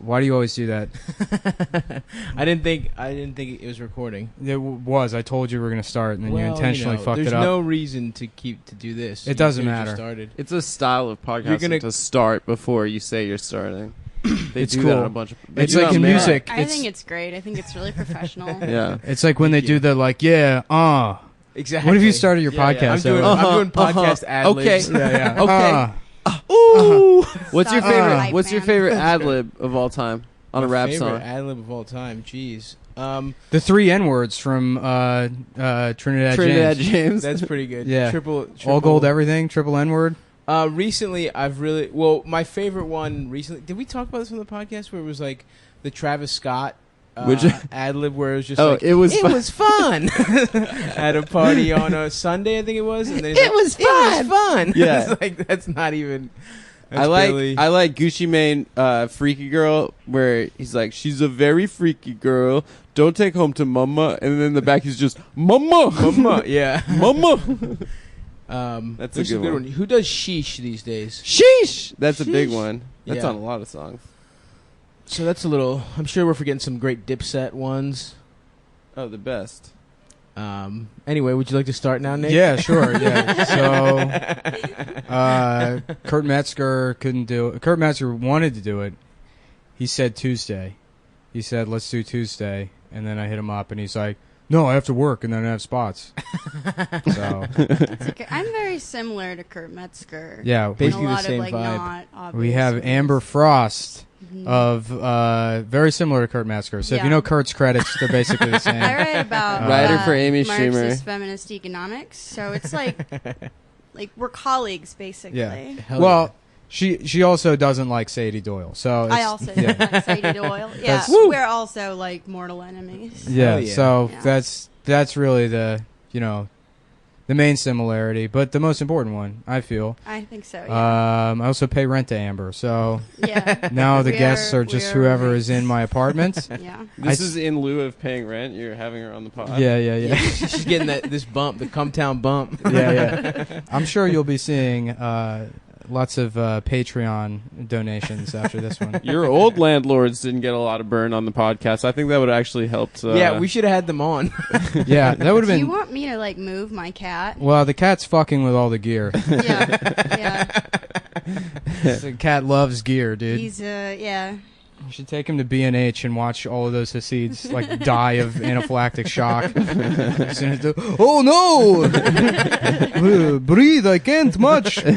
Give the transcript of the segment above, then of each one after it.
Why do you always do that? I didn't think it was recording. It was. I told you we were going to start, and then you intentionally fucked it up. There's no reason to do this. It doesn't matter. It's a style of podcasting to start before you say you're starting. It's cool. That a bunch of, it's like in music. I think it's great. I think it's really professional. Yeah. It's like when they do the Exactly. What have you started your podcast? I'm doing podcast ad-libs. Okay. Yeah. Ooh. What's your favorite? Hype What's your man. favorite ad lib of all time on a rap favorite song? ad-lib of all time. Jeez. The 3 N-words from Trinidad James. That's pretty good. Yeah. Triple All gold everything, triple N-word. Recently, my favorite one recently. Did we talk about this on the podcast where it was like the Travis Scott ad lib where it was just it was fun at a party on a Sunday, I think it was. And then it was fun. Yeah, it's like that's not even. I like Gucci Mane, Freaky Girl, where he's like, she's a very freaky girl. Don't take home to mama, and then in the back he's just mama, yeah, mama. That's a good one. Who does sheesh these days? Sheesh, that's a big one. That's on a lot of songs. So that's a little. I'm sure we're forgetting some great Dipset ones. Oh, the best. Anyway, would you like to start now, Nick? Yeah, sure. Yeah. So, Kurt Metzger couldn't do it. Kurt Metzger wanted to do it. He said Tuesday. He said, let's do Tuesday. And then I hit him up, and he's like, no, I have to work, and then I have spots. So okay. I'm very similar to Kurt Metzger. Yeah. Basically a lot the same of, like, vibe. not obvious We have ways. Amber Frost of very similar to Kurt Metzger. So if you know Kurt's credits, they're basically the same. I write about Writer for Amy Marxist Schumer. feminist economics, so it's like we're colleagues basically. Yeah. Well, she also doesn't like Sadie Doyle. So I also don't like Sadie Doyle. Yeah, we're also like mortal enemies. Yeah. Yeah. So Yeah. that's really the the main similarity, but the most important one, I feel. I think so. Yeah. I also pay rent to Amber, so Yeah. now the guests are just whoever is in my apartment. Yeah. This is in lieu of paying rent. You're having her on the pod. Yeah. She's getting this bump, the Cumtown bump. Yeah. I'm sure you'll be seeing lots of Patreon donations after this one. Your old landlords didn't get a lot of burn on the podcast. I think that would have actually helped. Yeah, we should have had them on. Yeah, that would have Do you been. want me to like move my cat? Well, the cat's fucking with all the gear. Yeah. The cat loves gear, dude. He's yeah. You should take him to B&H and watch all of those Hasids like die of anaphylactic shock. Oh no! Breathe, I can't much. Are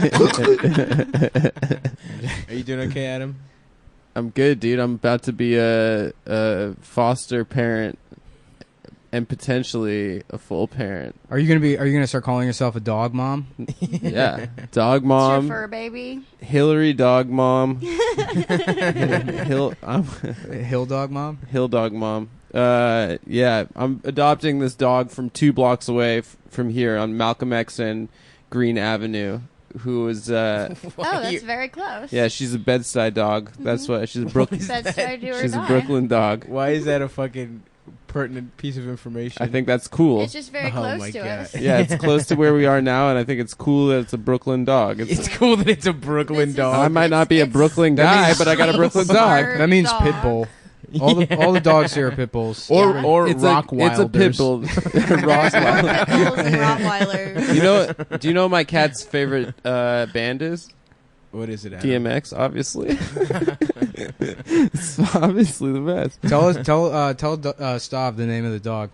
you doing okay, Adam? I'm good, dude. I'm about to be a foster parent and potentially a full parent. Are you gonna start calling yourself a dog mom? Yeah, dog It's mom. your fur baby. Hillary dog mom. Hill dog mom. Hill dog mom. Yeah, I'm adopting this dog from 2 blocks away from here on Malcolm X and Green Avenue. Who is? That's very close. Yeah, she's a bedside dog. That's why she's a Brooklyn. Bedside do or She's a die. Brooklyn dog. Why is that a fucking pertinent piece of information? I think that's cool. It's just very close my to God. us. Yeah, it's close to where we are now, and I think it's cool that it's a Brooklyn dog. It's cool that it's a Brooklyn This is- dog. I might not be a It's- Brooklyn That guy, means- but I got a Brooklyn dog. Smart That means dog. pit bull. All the dogs here are pit bulls. Yeah. or It's Rockwilders. a pit bull. Rottweiler. Pitbulls and Rottweilers. Do you know what my cat's favorite band is? What is it, Adam? DMX, obviously. It's obviously the best. Tell Stav the name of the dog.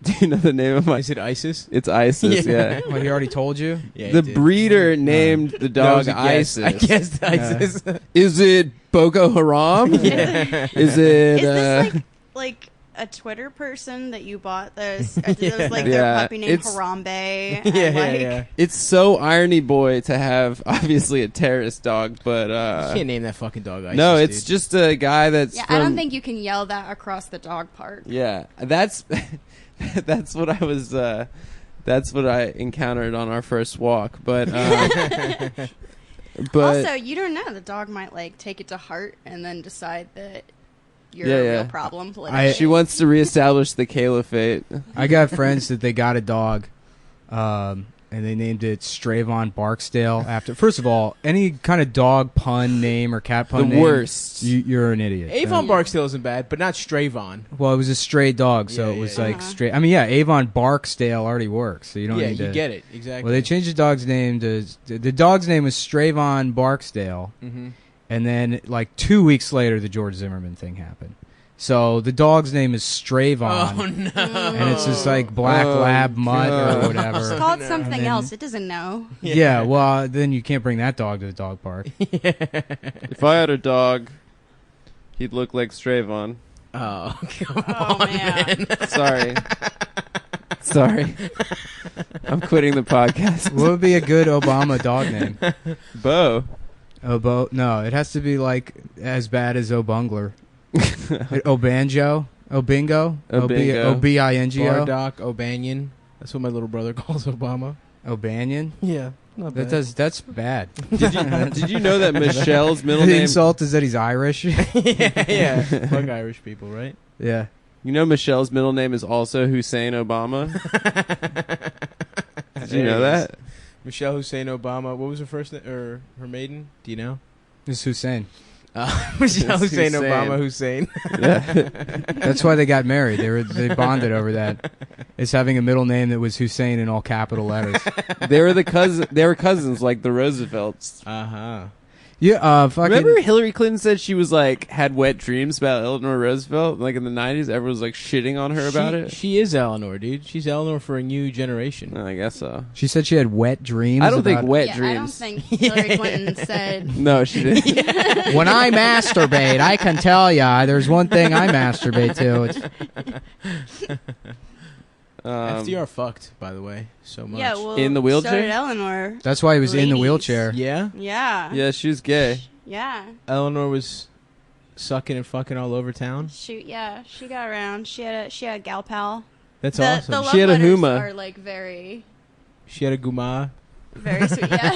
Do you know the name of my? Is it ISIS? It's ISIS. Yeah. Well, he already told you. Yeah, The it did. breeder named the That dog was a guess. ISIS. I guessed ISIS. Is it Boko Haram? Yeah. Is it? Is this like a Twitter person that you bought this? It was like Yeah, their puppy named it's- Harambe. Yeah. It's so irony boy to have obviously a terrorist dog, but You can't name that fucking dog ISIS, no, it's dude. just a guy that's Yeah, from, I don't think you can yell that across the dog park. Yeah, that's that's what I was. That's what I encountered on our first walk, but Also, you don't know. The dog might like take it to heart and then decide that you're a real problem politically. she wants to reestablish the caliphate. I got friends that they got a dog, and they named it Stravon Barksdale after. First of all, any kind of dog pun name or cat pun name, worst. You're an idiot. Avon Barksdale isn't bad, but not Stravon. Well, it was a stray dog, so it was like straight. I mean, yeah, Avon Barksdale already works, so you don't need to. Yeah, you get it exactly. Well, they changed the dog's name to the dog's name was Stravon Barksdale, and then like 2 weeks later, the George Zimmerman thing happened. So the dog's name is Stravon. Oh no! And it's just like black lab mutt or whatever. Just call it something else. It doesn't know. Yeah, well, then you can't bring that dog to the dog park. If I had a dog, he'd look like Stravon. Oh, come on, man. Sorry. I'm quitting the podcast. What would be a good Obama dog name? Bo. No, it has to be like as bad as Obungler. Obanjo? Obingo? Obingo? Bardock O'Banion. That's what my little brother calls Obama. O'Banion? Yeah. Not bad. That's bad. Did you know that Michelle's middle The name... insult is that he's Irish? yeah. Fuck Irish people, right? Yeah. You know Michelle's middle name is also Hussein Obama? Did you know that? Michelle Hussein Obama. What was her first name? Or her maiden? Do you know? It's Hussein. Michelle Hussein Obama Hussein. Yeah. That's why they got married. They bonded over that. It's having a middle name that was Hussein in all capital letters. They were cousins like the Roosevelts. Yeah, fucking. Remember Hillary Clinton said she was like had wet dreams about Eleanor Roosevelt? Like in the 90s, everyone was like shitting on her about it. She is Eleanor, dude. She's Eleanor for a new generation. I guess so. She said she had wet dreams. I don't think wet dreams. I don't think Hillary Clinton said. No, she didn't. When I masturbate, I can tell ya, there's one thing I masturbate to. FDR fucked, by the way, so much. Yeah, well, in the wheelchair? So did Eleanor. That's why he was in the wheelchair. Yeah? Yeah. Yeah, she was gay. Yeah. Eleanor was sucking and fucking all over town? She got around. She had a gal pal. That's awesome. The love she had a letters huma. are like very... She had a guma. Very sweet. Yeah,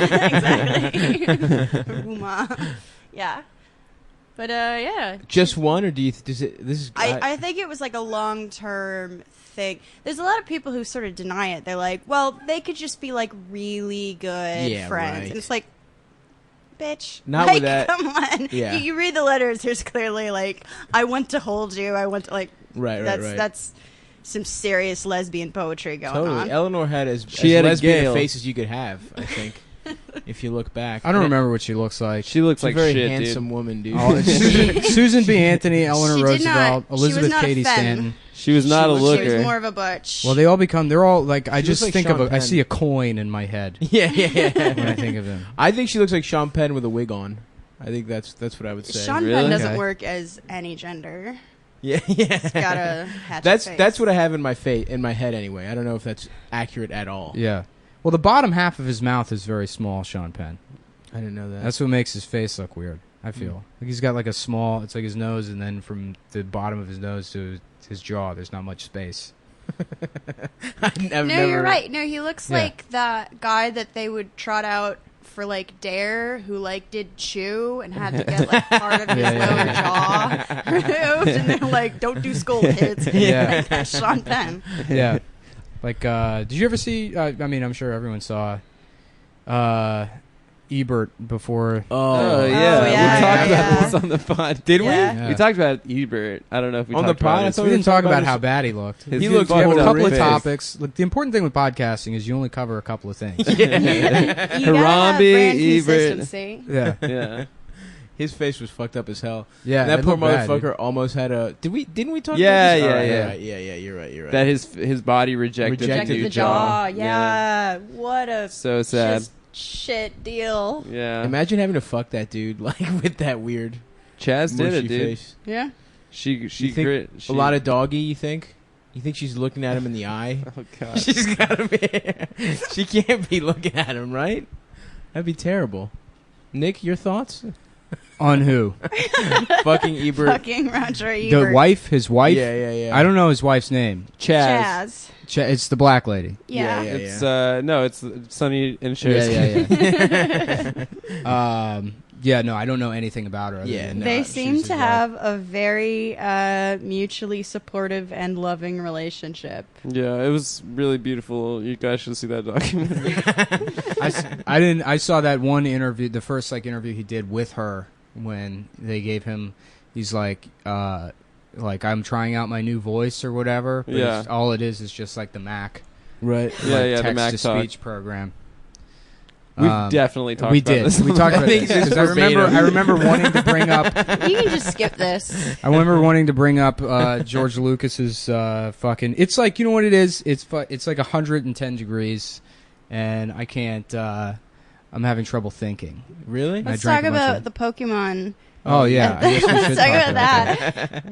exactly. Guma. Yeah. But, yeah. Just one, or do you... I think it was like a long-term thing. There's a lot of people who sort of deny it. They're like, well, they could just be like really good friends. Right. And it's like, bitch. Not like, with that. Come on. Yeah. You read the letters, there's clearly like, I want to hold you. I want to like... Right. That's some serious lesbian poetry going on. Eleanor had as had lesbian a face as you could have, I think. If you look back. I don't remember what she looks like. She looks like a very shit, handsome dude. woman, dude. Oh, Susan B. Anthony, Eleanor Roosevelt, Elizabeth Cady Stanton. She was not a looker. She was more of a butch. Well, they're all like, I just like think Sean of Penn. I see a coin in my head. Yeah. When I think of them. I think she looks like Sean Penn with a wig on. I think that's what I would say. Sean Really? Penn doesn't Okay. work as any gender. Yeah. He's got a hatchet face. That's what I have in my head anyway. I don't know if that's accurate at all. Yeah. Well, the bottom half of his mouth is very small, Sean Penn. I didn't know that. That's what makes his face look weird, I feel. Like he's got like a small, it's like his nose, and then from the bottom of his nose to his jaw, there's not much space. You're right. No, he looks like that guy that they would trot out for like Dare, who like did chew and had to get like part of his lower jaw removed, and they're like, "Don't do skull kids." Yeah. Like, that's Sean Penn. Yeah. Like, did you ever see? I mean, I'm sure everyone saw Ebert before. Oh, yeah. We talked about this on the pod. Did we? Yeah. We talked about Ebert. I don't know if we On talked the pod? about I it. thought We didn't talk about his- how bad he looked. His He looked We have a fucked up. couple of Face. topics. Look, the important thing with podcasting is you only cover a couple of things. You gotta have Harambe, brand Ebert. consistency. Yeah. Yeah. His face was fucked up as hell. Yeah. That it poor looked bad, motherfucker dude. almost had a. Didn't we talk? Yeah, about this? yeah, All right, yeah. all right. Yeah. You're right. That his body rejected Rejected the The new jaw. Yeah. What a So sad. just shit deal. Yeah. Imagine having to fuck that dude like with that weird Chaz did mushy it, dude. face. Yeah. She You think grit. a lot of doggy. You think? You think she's looking at him in the eye? Oh god. She's gotta be. She can't be looking at him, right? That'd be terrible. Nick, your thoughts? On who? Fucking Ebert. Fucking Roger Ebert. The wife? His wife? Yeah. I don't know his wife's name. Chaz. It's the black lady. Yeah. It's no, it's Sonny and Cher's. Yeah. Yeah, no, I don't know anything about her. Yeah, no, They seem she's to his have a very mutually supportive and loving relationship. Yeah, it was really beautiful. You guys should see that documentary. I saw that one interview, the first interview he did with her when they gave him. He's like I'm trying out my new voice or whatever. But Yeah. all it is just like the Mac. Right. Yeah, the Mac text to talk. speech program. We've definitely talked we about did. this. We talked about this. 'Cause I remember wanting to bring up. You can just skip this. I remember wanting to bring up George Lucas's fucking. It's like, you know what it is. It's like 110 degrees, and I can't. I'm having trouble thinking. Really? I Let's drank talk a bunch about of- the Pokemon. Oh yeah, I guess we Let's should talk talk about that.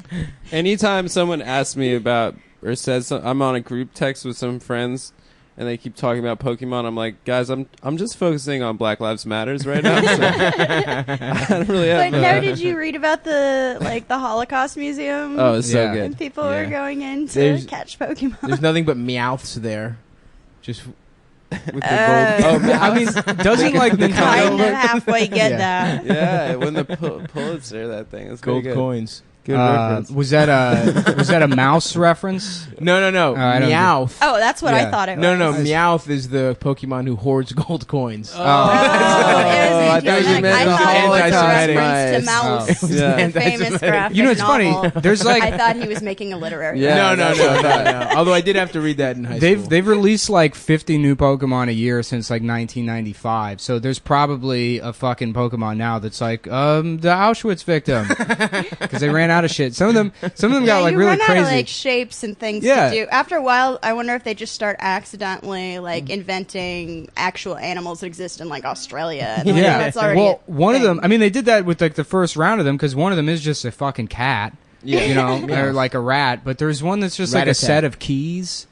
Anytime someone asks me about or says I'm on a group text with some friends and they keep talking about Pokemon, I'm like, guys, I'm just focusing on Black Lives Matters right now. So I don't really have. But no, did you read about the Holocaust Museum? Oh, it's so Yeah. good. And people Yeah. were going in to There's- catch Pokemon. There's nothing but Meowths there. Just with the Oh, gold. I mean, doesn't like kind Nintendo of look? halfway get Yeah. that. Yeah, when the Pulitzer that thing is gold good. coins. Good reference. Was that a mouse reference? No. I don't Meowth. Oh, that's what I Yeah. thought it was. No. Meowth is the Pokemon who hoards gold coins. Oh, I it was thought you like, meant I the thought it was a Holocaust reference to mice. Mouse, Yeah. the famous graphic You know, it's novel. funny. There's like I thought he was making a literary. Yeah. No. Although I did have to read that in high school. they've released like 50 new Pokemon a year since like 1995. So there's probably a fucking Pokemon now that's like the Auschwitz victim because they ran out of shit. Some of them got like you really run crazy. out of like shapes and things Yeah. to do. After a while, I wonder if they just start accidentally like inventing actual animals that exist in like Australia. And, like, yeah. that's already Well, a one of thing. them. I mean, they did that with like the first round of them because one of them is just a fucking cat. Yeah. You know, or like a rat. But there's one that's just like a Rat-a-tat. set of keys.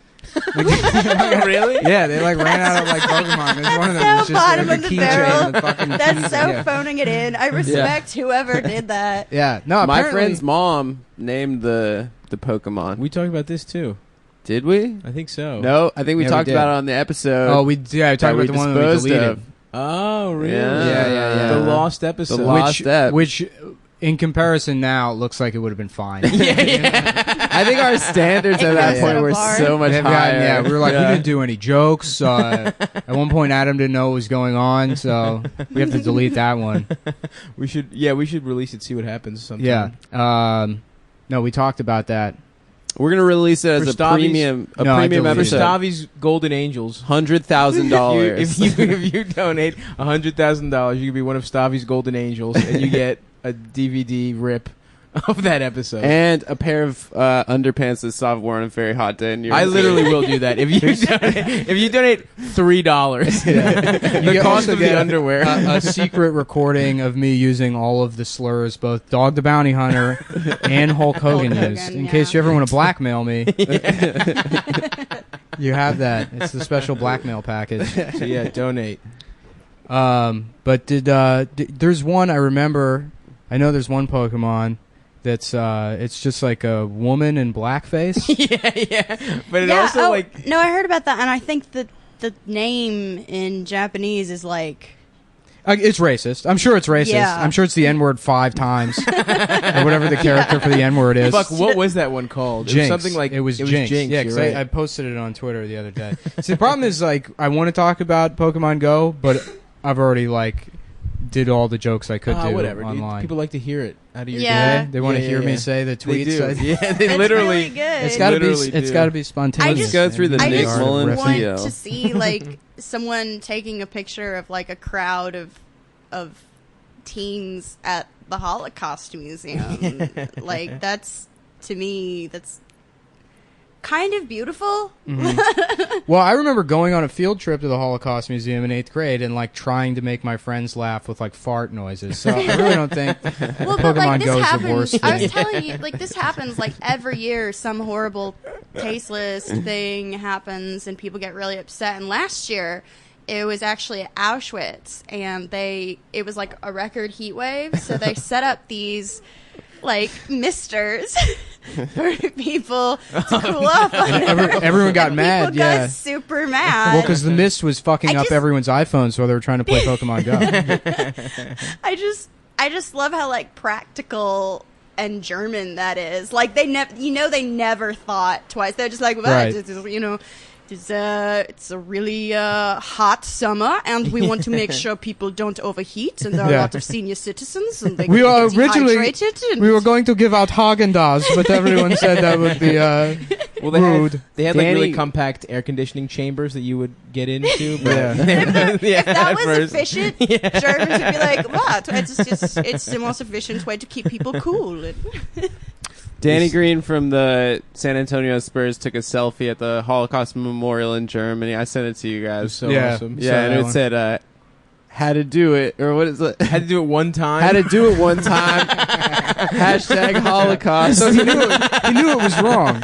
Really? Yeah, they like ran out of like Pokemon. There's one of them that's So just bottom like of a the keychain barrel. with fucking That's keys. so Yeah. phoning it in. I respect whoever did that. Yeah, no. My apparently- friend's mom named the Pokemon. We talked about this too. Did we? I think so. No, I think we Yeah, we talked did. about it on the episode. Oh, we talked that about we the one that we disposed deleted. of. Oh, really? Yeah. The lost episode. The lost ep. Which, in comparison, now looks like it would have been fine. I think our standards at that Yeah. point were Bar. so much They've higher. gotten- yeah, we were like, we didn't do any jokes. At one point, Adam didn't know what was going on, so we have to delete that one. we should release it, see what happens sometime. Yeah. No, we talked about that. We're gonna release it as For a Stavi's- premium No, I premium deleted For it. episode. Stavi's Golden Angels. $100,000. If you donate $100,000, you can be one of Stavi's Golden Angels, and you get a DVD rip of that episode. And a pair of underpants that Stav wore on a very hot day in New York I City. literally will do that if you donate $3. The You cost also of the get underwear. a secret recording of me using all of the slurs both Dog the Bounty Hunter and Hulk Hogan Hulk used. Hogan, In yeah. case you ever want to blackmail me, you have that. It's the special blackmail package. So yeah, donate. But there's one I remember. I know there's one Pokemon that's it's just like a woman in blackface. yeah. But it also like no, I heard about that, and I think that the name in Japanese is like It's racist. I'm sure it's racist. Yeah. I'm sure it's the N-word 5 times. Or whatever the character for the N-word is. fuck. What was that one called? Jinx. It was something like it was Jinx. Yeah, you're 'cause right. I posted it on Twitter the other day. See, the problem is like I want to talk about Pokemon Go, but I've already like did all the jokes I could do whatever. Dude. online. People like to hear it out of your Yeah. day. They want to Yeah, hear yeah, me yeah. say the They tweets. do. Yeah, they it's literally. really good. It's got to be. Literally It's do. got to be spontaneous. Just go through the I Nick just Mullen want video. to see like someone taking a picture of like a crowd of teens at the Holocaust Museum. Like that's to me that's kind of beautiful. Well, I remember going on a field trip to the Holocaust Museum in 8th grade and like trying to make my friends laugh with like fart noises. So I really don't think Well, Pokemon but like this Go is the happens. worst I was thing. telling you, like this happens like every year. Some horrible, tasteless thing happens, and people get really upset. And last year, it was actually at Auschwitz, and it was like a record heat wave. So they set up these like misters for people to cool off. Everyone got mad. People got super mad. Well, because the mist was fucking up everyone's iPhones while they were trying to play Pokemon Go. I just love how like practical and German that is. Like they never thought twice. They're just like, well, Right. it's a really hot summer, and we want to make sure people don't overheat. And there are a lot of senior citizens, and they We get are originally dehydrated. And we were going to give out Haagen-Dazs, but everyone said that would be Well, rude. they had like really Danny- compact air conditioning chambers that you would get into. But Yeah. if that at was first. efficient, Germans would be like, "What? It's the most efficient way to keep people cool." Danny Green from the San Antonio Spurs took a selfie at the Holocaust Memorial in Germany. I sent it to you It was guys. so Yeah. awesome. Yeah, saw and that it one. said, "How to do it," or what is it? Had to do it one time. How to do it one time. Hashtag Holocaust. So he knew it was wrong.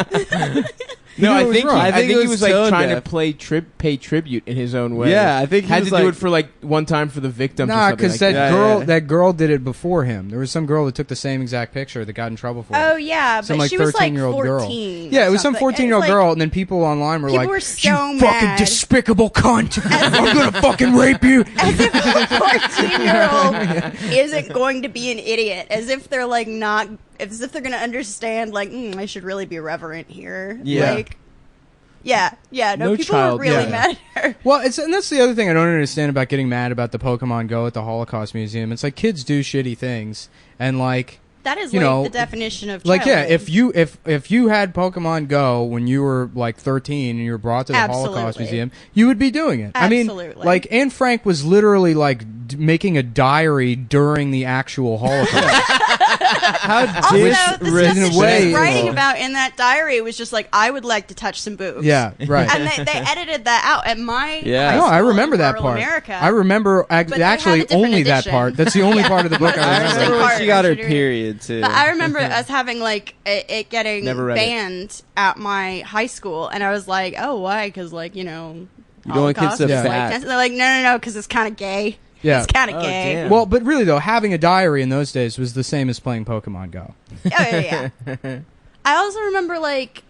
No, knew it I was think wrong. I think he was like tone trying deaf. to pay tribute in his own way. Yeah, I think he had was to do like- it for like one time for the victims. or Nah, something because like that that. that girl did it before him. There was some girl that took the same exact picture that got in trouble for it. Oh yeah, Some but like she was like 13-year-old girl. 14. Yeah, or it was some something. 14-year-old It's like, girl, and then people online were people like, were so "You fucking mad." despicable cunt! I'm gonna fucking rape you." As if a 14-year-old isn't going to be an idiot. As if they're like not. As if they're going to understand. Like, I should really be reverent here. Yeah. Like, yeah. No, No people child- were really yeah. mad at her. Well, and that's the other thing I don't understand about getting mad about the Pokemon Go at the Holocaust Museum. It's like kids do shitty things, and like. That is You like know, the definition of Like yeah, childhood. if you had Pokemon Go when you were like 13 and you were brought to the Holocaust Absolutely. Museum, you would be doing it. Absolutely. I mean, like Anne Frank was literally like making a diary during the actual Holocaust. How Also, did the stuff that in a she way- was writing about in that diary was just like, I would like to touch some boobs. Yeah, right. And they edited that out at my Yeah. high No, I school remember in that rural part. America. I remember they have actually a different only that edition. part. That's the only Yeah. part of the book I I remember. remember when part. she got her I should read it. period too. But I remember us having like it getting Never read it. banned at my high school, and I was like, "Oh, why?" Because like You don't want kids Holocaust to is, Yeah. like, fat. and they're like, "No, because it's kind of gay. Yeah. It's kind of Oh, gay." damn. Well, but really though, having a diary in those days was the same as playing Pokemon Go. Oh yeah. I also remember like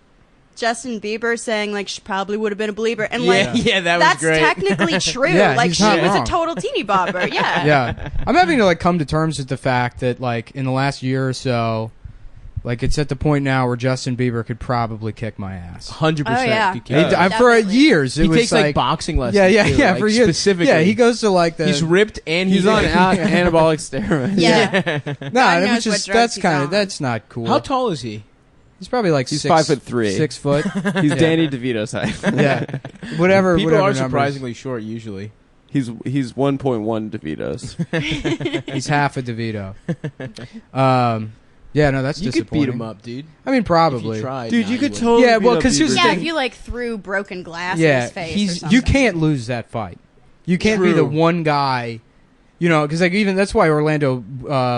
Justin Bieber saying like she probably would have been a believer, and like yeah, that was that's great. technically true. Yeah, like he's she not was wrong. a total teeny bopper. Yeah. Yeah, I'm having to like come to terms with the fact that like in the last year or so, like it's at the point now where Justin Bieber could probably kick my ass. 100%. Oh, yeah. you He can. d- for Definitely. years, it He was takes like boxing lessons. yeah, too, like, for years. specifically. Yeah, he goes to like the. He's ripped and He's on anabolic steroids. Yeah. No, God it knows was what just drugs that's he's kind on. of that's not cool. How tall is he? He's probably like He's 6'3". 6 foot. 6 foot. He's Yeah. Danny DeVito's height. Yeah, whatever. People whatever are numbers. surprisingly short usually. He's 1.1 DeVitos. He's half a DeVito. Yeah, no, that's You could disappointing. beat him up, dude. I mean, If probably. you tried. Dude, Nah, you could wouldn't. totally. Yeah, well, beat up 'cause here's the Bieber. Yeah, thing. if you like threw broken glass in Yeah, his face. or you something. can't lose that fight. You can't be the True. one guy, you know, because like even that's why Orlando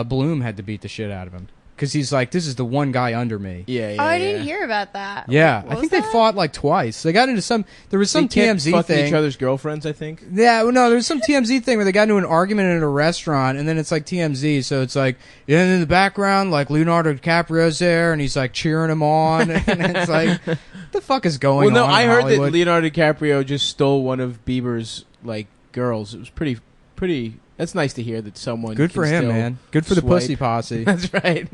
Bloom had to beat the shit out of him because he's like, this is the one guy under me. Yeah. Oh, I didn't hear about that. Yeah, What I was think they that? fought like twice. They got into there was some They kept TMZ fucking thing. each other's girlfriends, I think. Yeah, well, no, there was some TMZ thing where they got into an argument at a restaurant, and then it's like TMZ, so it's like, and in the background, like Leonardo DiCaprio's there, and he's like cheering him on, and it's like, what the fuck is going Well, on? no, I in heard Hollywood? that Leonardo DiCaprio just stole one of Bieber's like girls. It was pretty. That's nice to hear that someone. Good can for him, still man. Good for the swipe. pussy posse. That's right,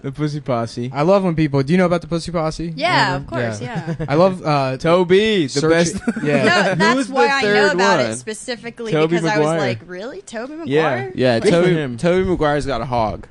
the Pussy Posse. I love when people. Do you know about the pussy posse? Yeah, Ever? of course, yeah. I love Toby, the search- best. Yeah. No, that's Who's why the I know third about one? it specifically Tobey because I was Maguire. like, really, Toby Maguire? Yeah. Yeah, Good for him. Toby Maguire's got a hog.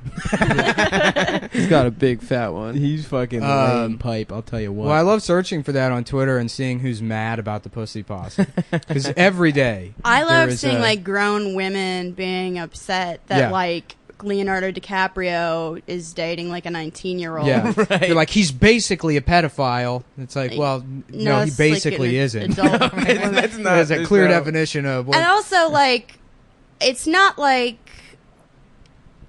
He's got a big fat one. He's fucking lame pipe. I'll tell you what. Well, I love searching for that on Twitter and seeing who's mad about the pussy posse because every day I there love is seeing a- like grown women being upset that Yeah. like Leonardo DiCaprio is dating like a 19-year-old. Yeah, Right. they're like he's basically a pedophile. It's like, Like, well, no, he it's like basically an isn't. adult woman. That's not. There's a there's clear no- definition of what. And also, like, it's not like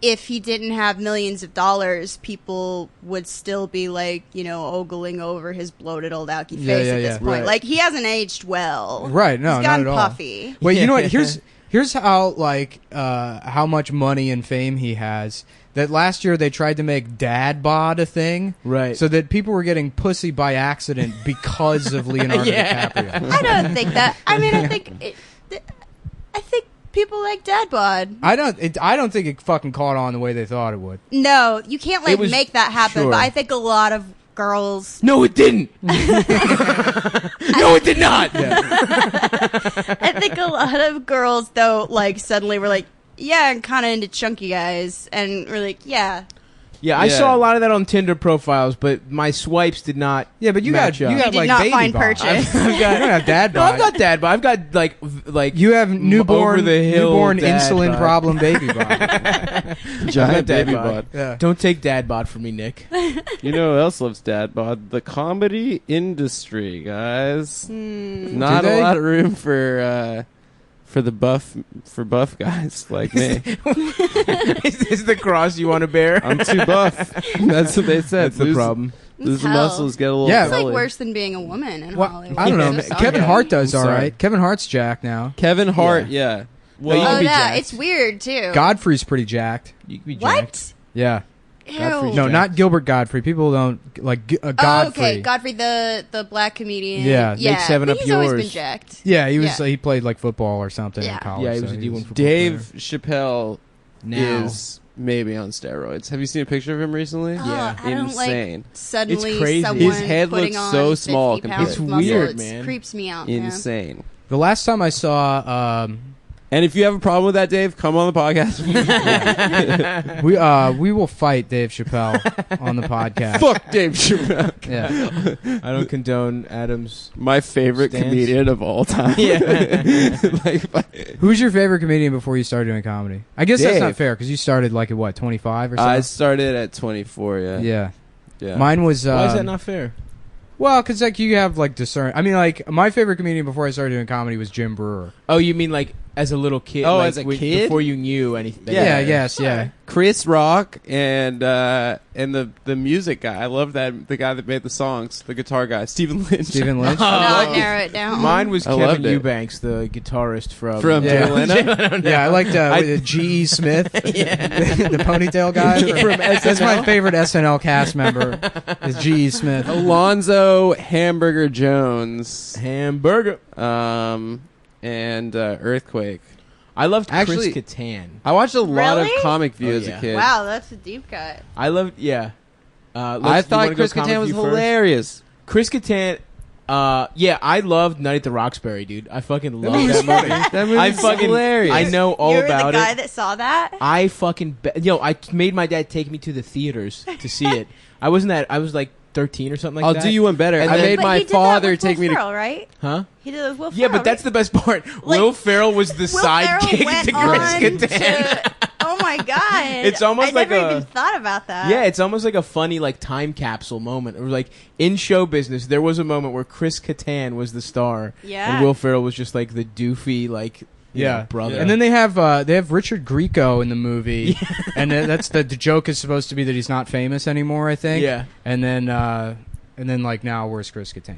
if he didn't have millions of dollars, people would still be like, you know, ogling over his bloated old alky face Yeah, yeah, at this yeah. point. Right. Like, he hasn't aged well. Right? No, He's not gotten at all. puffy. Wait, you know what? Yeah. Here's how like how much money and fame he has. that last year they tried to make dad bod a thing, Right. so that people were getting pussy by accident because of Leonardo DiCaprio. I don't think that. I mean, I think people like dad bod. I don't think it fucking caught on the way they thought it would. No, you can't like was- make that happen. sure. But I think a lot of girls. No, it didn't. No, it did not. I think a lot of girls though, like suddenly were like, yeah, I'm kind of into chunky guys, and we're like, yeah. Yeah, I saw a lot of that on Tinder profiles, but my swipes did not. Yeah, but you match got up. you You got did like not baby find bod. purchase. You don't have dad No, bod. I've got dad, but I've got like You have newborn over the hill newborn dad insulin bod. problem baby bod. Giant dad baby bod. bod. Yeah. Don't take dad bod from me, Nick. You know who else loves dad bod? The comedy industry, guys. Not Do a they? lot of room for buff guys like me. Is this the cross you want to bear? I'm too buff. That's what they said. That's the problem. Lose the Hell. muscles, get a little. Yeah. It's like belly. worse than being a woman in Well, Hollywood. I don't know. I'm so Kevin sorry. Hart does I'm all sorry. right. Kevin Hart's jacked now. Kevin Hart, yeah. Well, you Oh can be yeah, jacked. it's weird too. Godfrey's pretty jacked. You can be jacked. What? Yeah. Ew. Godfrey's No, jacked. not Gilbert Godfrey. People don't like Oh, Godfrey. okay, Godfrey, the black comedian. Yeah, make seven but up he's always yours. been jacked. Yeah, he was. Yeah. He played like football or something in Yeah. college. Yeah, he was so a D1 football Dave player. Chappelle Now. is maybe on steroids. Have you seen a picture of him recently? Oh, Yeah. I don't Insane. like suddenly It's crazy. someone His head putting looks on so 50 small pounds compared- of It's muscle. weird, It man. creeps me out. man. Insane. The last time I saw, And if you have a problem with that, Dave, come on the podcast. we will fight Dave Chappelle on the podcast. Fuck Dave Chappelle. Yeah. I don't condone Adam's. My favorite Stance. comedian of all time. Yeah. Who's your favorite comedian before you started doing comedy? I guess that's not Dave. fair because you started like at what 25 or I something. started at 24, yeah. Yeah. Mine was. Why is that not fair? Well, because like you have like discern. I mean, like my favorite comedian before I started doing comedy was Jim Brewer. Oh, you mean like as a little kid? Oh, like, as a kid? before you knew anything. Yeah. Yes. Yeah. Chris Rock and the music guy. I love that, the guy that made the songs, the guitar guy, Stephen Lynch. Stephen Lynch. Not narrow it down. Mine was I Kevin loved it. Eubanks, the guitarist from Yeah. Jay Leno. Yeah, I liked G.E. Smith, the ponytail guy. That's my favorite SNL cast member is G.E. Smith. Alonzo Hamburger Jones. Hamburger. And Earthquake. I loved Actually- Chris Kattan. I watched a lot of Really? Comic View Oh, as a yeah. kid. Wow, that's a deep cut. I loved, yeah. I You wanna thought go Chris Comic Kattan was View first? hilarious. Chris Kattan, yeah, I loved Night at the Roxbury, dude. I fucking love that movie. That movie I was fucking hilarious. I know all You're about the guy it. that saw that. I fucking I made my dad take me to the theaters to see it. I was like 13 or something like I'll that. do you one better. And I then- made But my he did that father with take Will me to. Ferrell, right? Huh? He did it with Will Yeah, Ferrell. but that's the best part. Will Ferrell was the Will Ferrell sidekick went to on Chris Kattan. to- oh my god! It's almost I like never a- even thought about that. Yeah, it's almost like a funny like time capsule moment. It was like in show business, there was a moment where Chris Kattan was the star, Yeah. and Will Ferrell was just like the doofy like you know, brother. And then they have Richard Grieco in the movie, and that's the joke is supposed to be that he's not famous anymore. I think. Yeah. And then like now where's Chris Kattan?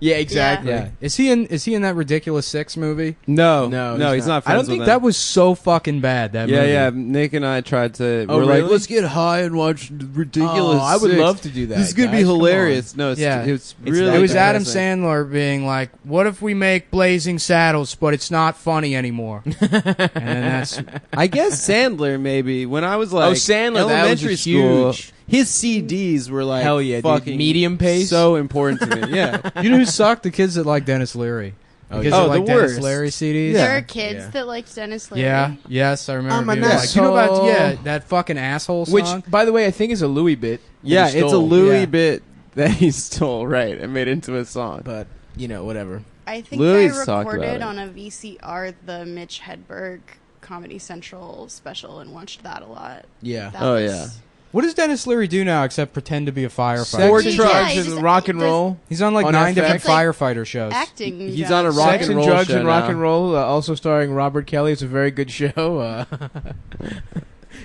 Yeah, exactly. Yeah. Is he in that Ridiculous Six movie? No, No, he's not. I don't friends think with that him. was so fucking bad. That Yeah, movie. yeah. Nick and I tried to. Oh, we're like, really? let's get high and watch Ridiculous. Oh, I would 6. love to do that. This is gonna be guys. Come hilarious. No, it's Yeah. it's It's really. that It was Adam depressing. Sandler being like, "What if we make Blazing Saddles, but it's not funny anymore?" And then that's I guess Sandler maybe when I was like Sandler, that was elementary just school. huge. His CDs were like Hell yeah, dude. fucking Medium pace? so important to me. Yeah, you know who sucked? The kids that like Dennis Leary. Oh, Because yeah. they Oh, like the Dennis worst. Leary CDs. There Yeah. are kids Yeah. that liked Dennis Leary. Yeah. Yes, I remember. I'm an being like, you know about asshole. that fucking asshole song? Which, by the way, I think is a Louis bit. that yeah. he It's a stole. Louis Yeah. bit that he stole, right, and made into a song. But you know, whatever. I think Louis I talked about recorded it. on a VCR the Mitch Hedberg Comedy Central special and watched that a lot. Yeah. That Oh, was- yeah. What does Dennis Leary do now except pretend to be a firefighter? Sex Ford and truck. drugs he and just- rock and does roll. He's on like On 9 FX. different It's like firefighter shows. Acting. He's jobs. on a rock Sex and and roll drugs show and rock now. and roll, also starring Robert Kelly. It's a very good show.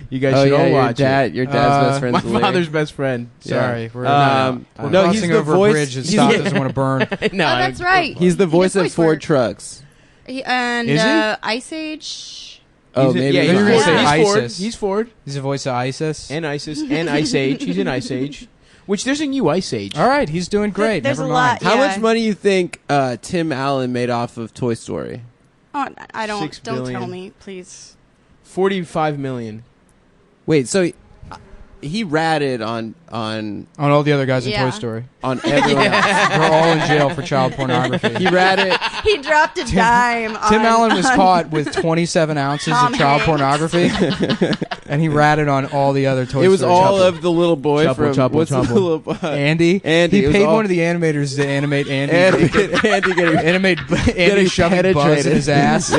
You guys Oh should yeah, all your watch dad, your dad's best it. friend's My Larry. father's best friend. Sorry, we're, No, no, crossing he's the over voice. a bridge that he's Stop the- doesn't want to burn. no, Oh, that's right. He's the voice does of voice Ford work. trucks. And Is he? Ice Age. Oh, He's maybe. yeah, You're gonna say he's Ford. ISIS. He's Ford He's the voice of ISIS. and ISIS and Ice Age. He's in Ice Age. Which there's a new Ice Age. All right, he's doing great. There's Never a mind. lot. How Yeah. much money you think Tim Allen made off of Toy Story? Oh, I don't. 6 Don't billion. tell me, please. 45 million. Wait, so he ratted on On all the other guys in Yeah. Toy Story. on everyone else. They're all in jail for child pornography. He ratted. He dropped a dime. Tim on, Allen was on caught with 27 ounces Tom of child Hanks. pornography, and he ratted on all the other Toy It was Story. all Chubble. of the little boy Chubble, from Chubble, what's the Chubble. little boy? Andy. Andy, it He was paid all- one of the animators to animate Andy. Andy getting Animate Andy getting shoving buzz in penetrated. his ass.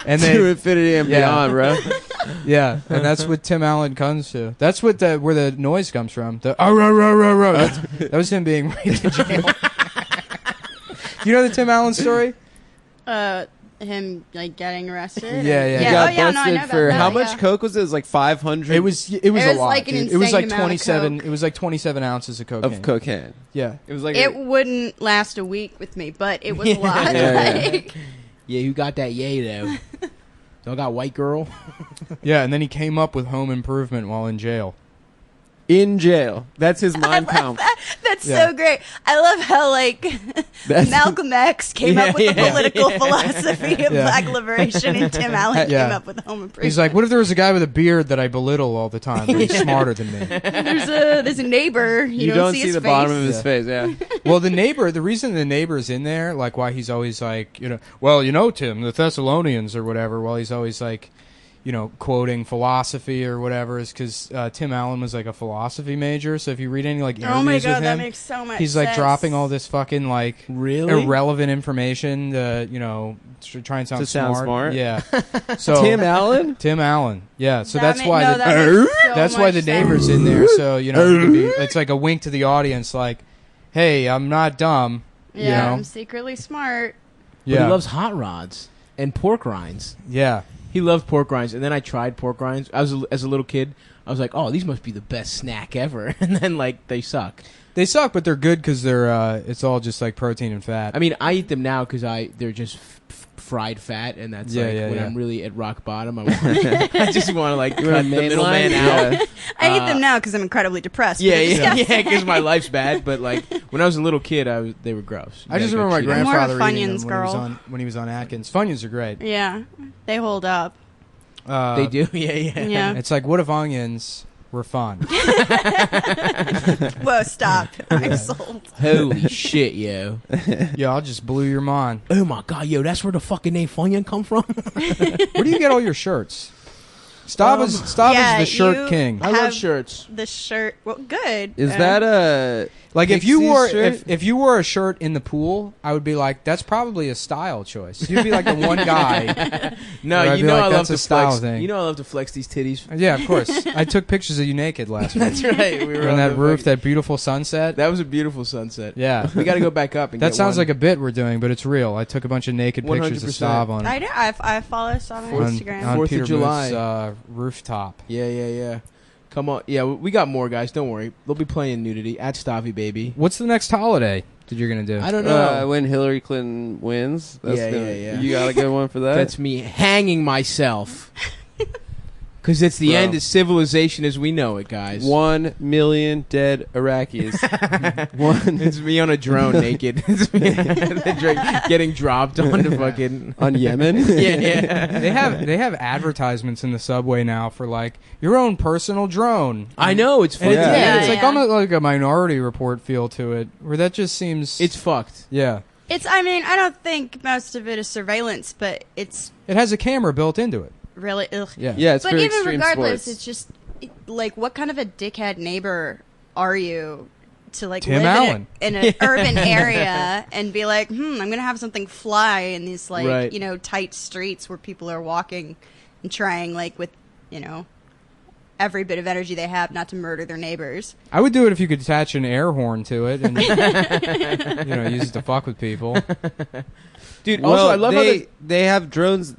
And to then infinity and Yeah. beyond, bro. yeah, and that's what Tim Allen comes to. That's what where the noise comes from. The oh, row, row, row, row. That was him being raised in jail. You know the Tim Allen story? Him like getting arrested. Yeah, yeah. He Yeah. got Oh, yeah, no, I busted know about for that, how much yeah. coke was it? It was like 500 It was a It was lot. like an dude. It was insane like amount of 27. coke. It was like 27 ounces of cocaine. of cocaine. Yeah. It was like It wouldn't last a week with me, but it was a lot. Yeah, yeah. Like, Yeah, you got that yay though. Y'all got White Girl. Yeah, and then he came up with Home Improvement while in jail. in jail. That's his mind count. That's Yeah. so great. I love how like That's- Malcolm X came up with the Yeah, political yeah. philosophy of Yeah. black liberation, and Tim Allen Yeah. came up with Home Improvement. He's like, what if there was a guy with a beard that I belittle all the time, but he's smarter than me? there's a neighbor. You, don't see see his the face. bottom of his Yeah. face. Yeah. Well, the reason the neighbor's in there, like why he's always like, well, Tim, the Thessalonians or whatever, while he's always like, quoting philosophy or whatever, is because Tim Allen was like a philosophy major. So if you read any like interviews Oh my with god, that him, makes so much he's like sense. dropping all this fucking like Really? irrelevant information to, to try and sound To sound smart? Yeah. So Tim Allen. Tim Allen. Yeah. So That that's ma- why no, that makes so that's why much the sense. neighbor's in there. So it could be, it's like a wink to the audience, like, hey, I'm not dumb. Yeah, I'm secretly smart. But Yeah. he loves hot rods and pork rinds. Yeah. He loved pork rinds, and then I tried pork rinds. As a little kid, I was like, "Oh, these must be the best snack ever." And then like they suck. They suck, but they're good because they're it's all just like protein and fat. I mean, I eat them now because they're just fried fat, and that's Yeah, like yeah, when yeah. I'm really at rock bottom. I just want to like cut the wanna middleman mainline? out. Yeah. I eat them now because I'm incredibly depressed. Yeah, but it's yeah, disgusting. because my life's bad. But like when I was a little kid, they were gross. I just remember my I'm more of a grandfather eating them Funyuns girl. when he was on Atkins. Funyuns are great. Yeah, they hold up. They do, yeah. Yeah. It's like, what if onions were fun? Whoa, stop! I'm sold. Holy shit, yo! Yeah, I'll just blew your mind. Oh my god, yo, that's where the fucking name Funyun come from. Where do you get all your shirts? Stav is Yeah, the shirt you- king. I love Have- shirts. The shirt. Well, good. Is that a Like if you Pixies wore shirt? if you wore a shirt in the pool, I would be like, that's probably a style choice. You'd be like the one guy. No, I'd you be know like, I love that's to a style flex. thing. You know I love to flex these titties. Yeah, of course. I took pictures of you naked last week. That's right. We were On that the roof, fucking- that beautiful sunset. That was a beautiful sunset. Yeah. We got to go back up. And That get sounds one. like a bit we're doing, but it's real. I took a bunch of naked pictures of 100%. Stav on I do. I follow us on Instagram. on 4th of Peter July. Booth's rooftop. Yeah. Come on. Yeah, we got more, guys. Don't worry. They'll be playing nudity at Stavy, baby. What's the next holiday that you're gonna do? I don't know. when Hillary Clinton wins? Yeah. You got a good one for that? That's me hanging myself. Because it's the Bro. end of civilization as we know it, guys. 1 million dead Iraqis. It's me on a drone naked. It's me the drone getting dropped on the fucking... on Yemen. Yeah. They have advertisements in the subway now for like your own personal drone. I know, it's And fucked. it's, Yeah. it's like Yeah. almost like a Minority Report feel to it, where that just seems It's fucked. yeah. I mean, I don't think most of it is surveillance, but it's It has a camera built into it. really ugh. Yeah. Yeah, it's But for even extreme regardless, sports. it's just like, what kind of a dickhead neighbor are you to like Tim live Allen. in an urban area and be like, I'm gonna have something fly in these like Right. tight streets where people are walking and trying like with every bit of energy they have not to murder their neighbors. I would do it if you could attach an air horn to it and use it to fuck with people. Dude, Well, also, I love how they have drones.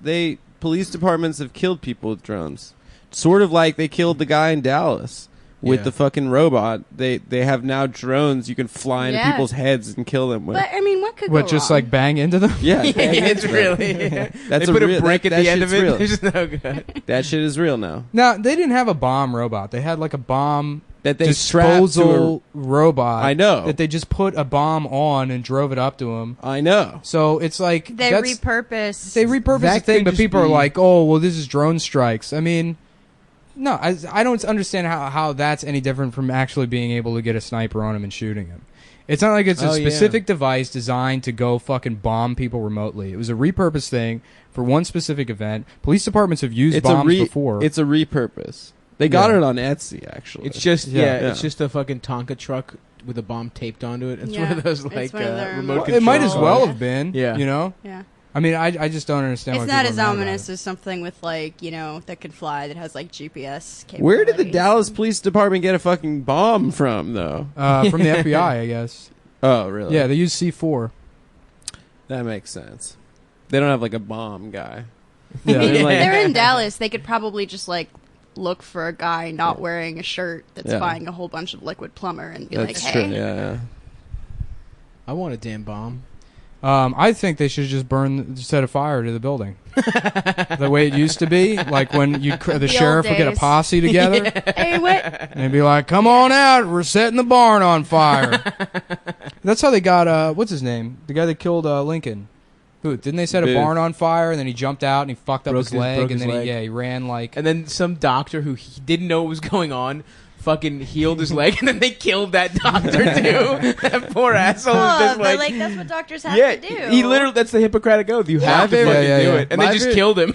Police departments have killed people with drones. Sort of like they killed the guy in Dallas with the fucking robot. They have now drones you can fly into people's heads and kill them with. But I mean, what could go wrong? just like bang into them? Yeah, it's really. That's they put real, a brick that at the end of it. real. There's no good. That shit is real now. No, they didn't have a bomb robot. They had like a bomb That they disposal robot. I know. That they just put a bomb on and drove it up to him. I know. So it's like they repurpose. They repurpose the thing, but people are like, "Oh, well, this is drone strikes." I mean, no, I don't understand how that's any different from actually being able to get a sniper on him and shooting him. It's not like it's a specific device designed to go fucking bomb people remotely. It was a repurposed thing for one specific event. Police departments have used bombs before. It's a repurpose. They got it on Etsy, actually. It's just it's just a fucking Tonka truck with a bomb taped onto it. It's one of those like remote control. It might as well have been. Yeah. You know. Yeah. I mean, I just don't understand. It's not as ominous as something with like that can fly that has like GPS capabilities. Where did the Dallas Police Department get a fucking bomb from, though? From the FBI, I guess. Oh, really? Yeah, they use C4. That makes sense. They don't have like a bomb guy. Yeah. I mean, if they're in Dallas, they could probably just like look for a guy not wearing a shirt that's buying a whole bunch of liquid plumber and be like, "Hey, true. Yeah. I want a damn bomb." I think they should just set a fire to the building. The way it used to be, like when the sheriff would get a posse together. Hey, what? And they'd be like, "Come on out, we're setting the barn on fire." That's how they got, what's his name? The guy that killed Lincoln. Who, didn't they set a barn on fire and then he jumped out and he fucked up his leg and then he ran like... And then some doctor who he didn't know what was going on fucking healed his leg and then they killed that doctor too. That poor asshole was just like that's what doctors have to do. He literally, that's the Hippocratic Oath. You have to fucking do it. And they just killed him.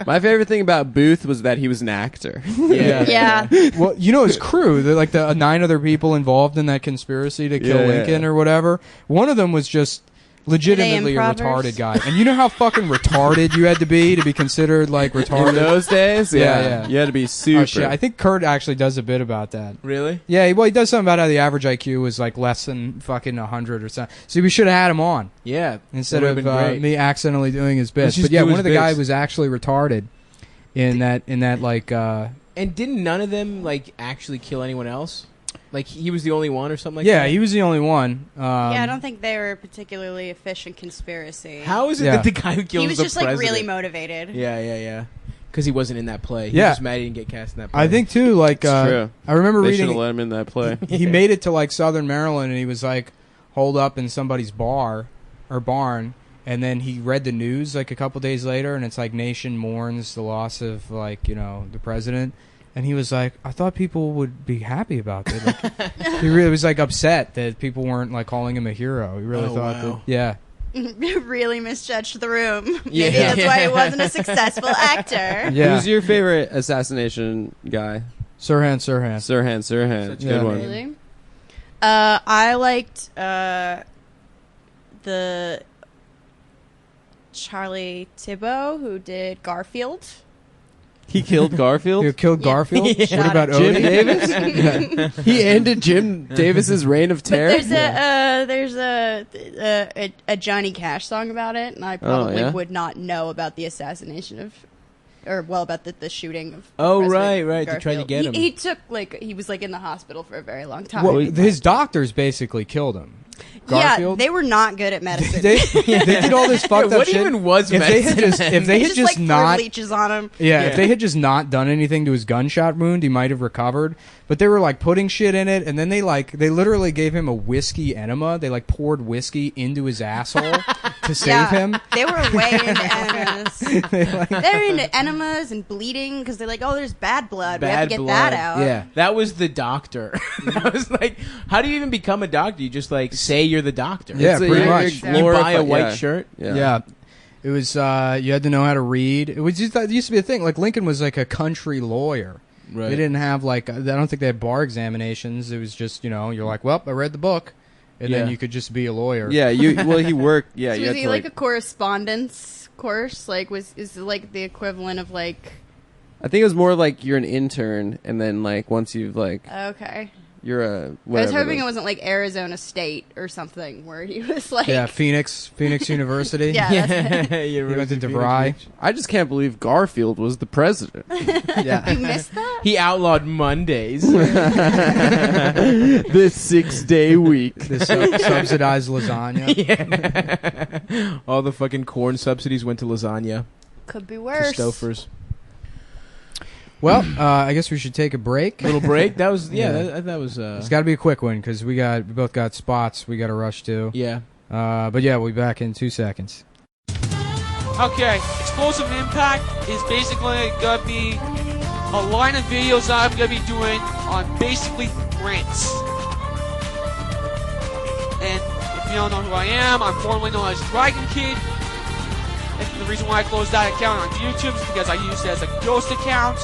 My favorite thing about Booth was that he was an actor. Yeah. Well, his crew, they're like the 9 other people involved in that conspiracy to kill Lincoln or whatever. One of them was just legitimately a retarded guy. And you know how fucking retarded you had to be considered like retarded? In those days? Yeah. You had to be super. Oh, shit. I think Kurt actually does a bit about that. Really? Yeah, well, he does something about how the average IQ was like less than fucking 100 or something. So we should have had him on. Yeah. Instead of me accidentally doing his bits. But yeah, one of the guys was actually retarded in that like... And didn't none of them like actually kill anyone else? Like he was the only one or something like that? Yeah, he was the only one. I don't think they were a particularly efficient conspircy. How is it that the guy who killed he was just like really motivated? Yeah. Because he wasn't in that play. He was just mad he didn't get cast in that play. I think too. Like true. I remember they reading. Should have let him in that play. He made it to like Southern Maryland, and he was like holed up in somebody's bar or barn. And then he read the news like a couple days later, and it's like nation mourns the loss of like the president. And he was like, I thought people would be happy about it. Like, he really was like upset that people weren't like calling him a hero. He really thought that, yeah. Really misjudged the room. Maybe that's why he wasn't a successful actor. Yeah. Who's your favorite assassination guy? Sirhan. Sirhan. Good one. Really? I liked the Charlie Thibault who did Garfield. He killed Garfield? He killed Garfield? What about Jim Odin? Davis? He ended Jim Davis's reign of terror? But there's a Johnny Cash song about it, and I probably would not know about the assassination of... about the shooting of right. Garfield. They tried to get him. He took, he was, in the hospital for a very long time. Well, his doctors basically killed him. Garfield? Yeah, they were not good at medicine. they did all this fucked up what shit. What even was medicine? If they had just not... leeches on him. Yeah, if they had just not done anything to his gunshot wound, he might have recovered. But they were, putting shit in it, and then they literally gave him a whiskey enema. They, poured whiskey into his asshole to save him. They were way into enemas. They're into enemas and bleeding, because they're like, oh, there's bad blood. We have to get that out. Yeah. That was the doctor. I was like, how do you even become a doctor? You just, say you're the doctor. Yeah, pretty much. You buy a white shirt. Yeah. It was, you had to know how to read. It was just, it used to be a thing. Lincoln was a country lawyer. Right. They didn't have, I don't think they had bar examinations. It was just, you're like, well, I read the book. And then you could just be a lawyer. Yeah, he worked, So was he a correspondence course? Is the equivalent of I think it was more you're an intern, and then once you've Okay. You're a I was whatever. hoping it wasn't like Arizona State or something where he was like... Yeah, Phoenix University. Yeah, that's He went to DeVry. I just can't believe Garfield was the president. Yeah. You missed that? He outlawed Mondays. The 6-day week. The subsidized lasagna. Yeah. All the fucking corn subsidies went to lasagna. Could be To worse. Stofers. Well, I guess we should take a break. Little break. That was Yeah. That was. It's got to be a quick one because we both got spots we got to rush to. Yeah. But yeah, we'll be back in 2 seconds. Okay, Explosive Impact is basically gonna be a line of videos that I'm gonna be doing on basically rants. And if you don't know who I am, I'm formerly known as Dragon Kid. And the reason why I closed that account on YouTube is because I used it as a ghost account.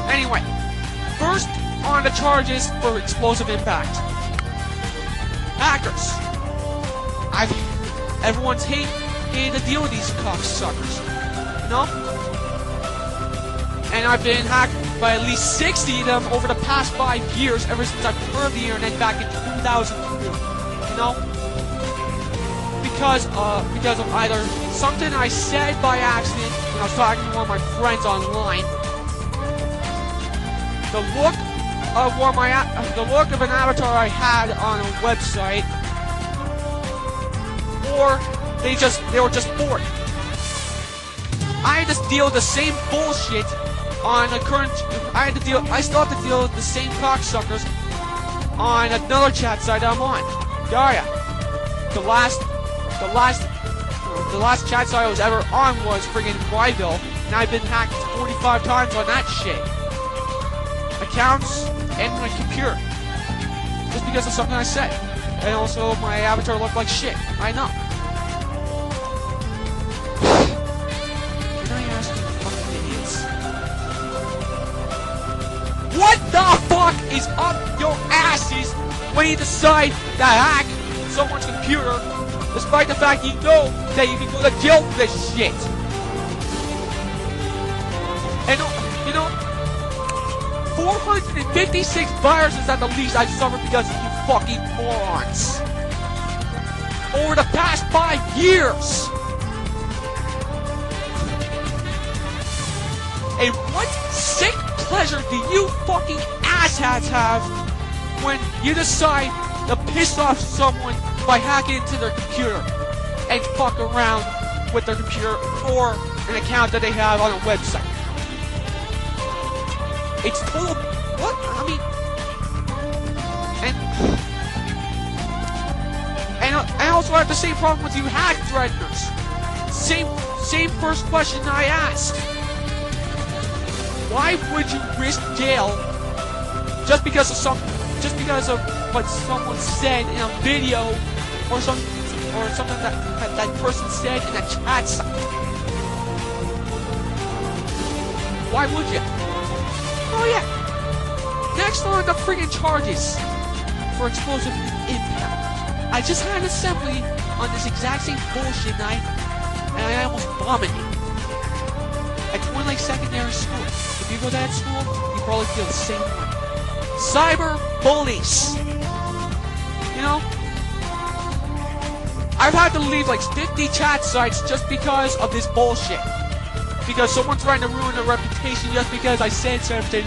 Anyway, first on the charges for Explosive Impact. Hackers. Everyone's hated to deal with these cocksuckers. You know? And I've been hacked by at least 60 of them over the past 5 years, ever since I've heard the internet back in 2002. You know? Because of either something I said by accident when I was talking to one of my friends online, the look of an avatar I had on a website, or they were just bored. I had to deal with the same bullshit on the current. I still have to deal with the same cocksuckers on another chat site I'm on. Daria. The last chat site I was ever on was friggin' Ryville, and I've been hacked 45 times on that shit. Accounts and my computer. Just because of something I said. And also my avatar looked like shit. I know. Can I ask you fucking idiots? What the fuck is up your asses when you decide to hack someone's computer despite the fact you know that you can go to jail for this shit? And, you know, 456 viruses at the least I've suffered because of you fucking morons. Over the past 5 years. And what sick pleasure do you fucking asshats have when you decide to piss off someone by hacking into their computer and fuck around with their computer or an account that they have on a website? It's total. What? I mean, and I also have the same problem with you hack threateners. Same first question I asked. Why would you risk jail just because of what someone said in a video or something that person said in a chat site? Why would you? Oh yeah. Next on the friggin' charges for Explosive Impact. I just had an assembly on this exact same bullshit night, and I almost vomited. At Twin Lake Secondary School. If you go to that school, you probably feel the same way. Cyber bullies. You know? I've had to leave like 50 chat sites just because of this bullshit. Because someone's trying to ruin their reputation just because I said something,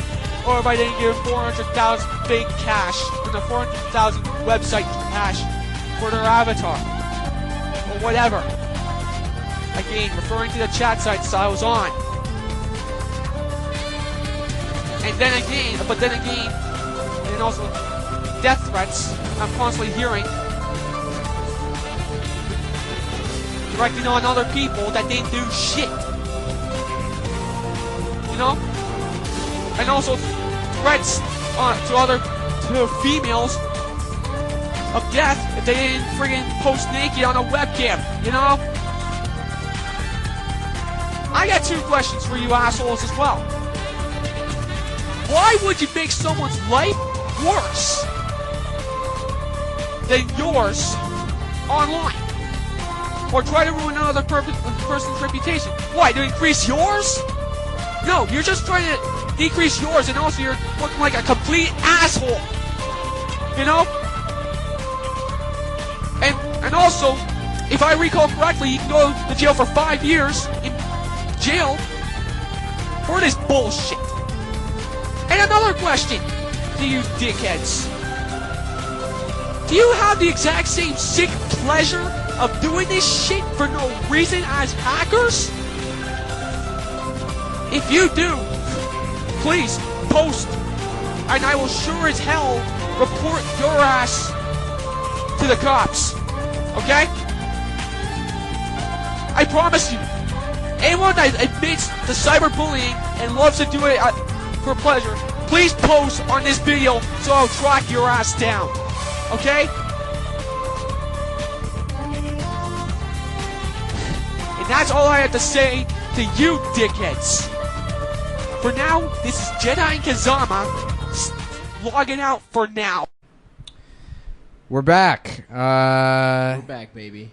or if I didn't give 400,000 fake cash, and the 400,000 website cash for their avatar, or whatever. Again, referring to the chat sites I was on. And then again, and also death threats I'm constantly hearing, directing on other people that didn't do shit. You know? And also threats to females of death if they didn't friggin' post naked on a webcam, you know? I got 2 questions for you assholes as well. Why would you make someone's life worse than yours online? Or try to ruin another person's reputation? Why, to increase yours? No, you're just trying to decrease yours, and also you're looking like a complete asshole. You know? And also, if I recall correctly, you can go to jail for 5 years in jail for this bullshit. And another question to you dickheads. Do you have the exact same sick pleasure of doing this shit for no reason as hackers? If you do, please post, and I will sure as hell report your ass to the cops. Okay? I promise you, anyone that admits to cyberbullying and loves to do it for pleasure, please post on this video so I'll track your ass down. Okay? And that's all I have to say to you dickheads. For now, this is Jedi and Kazama logging out for now. We're back. We're back, baby.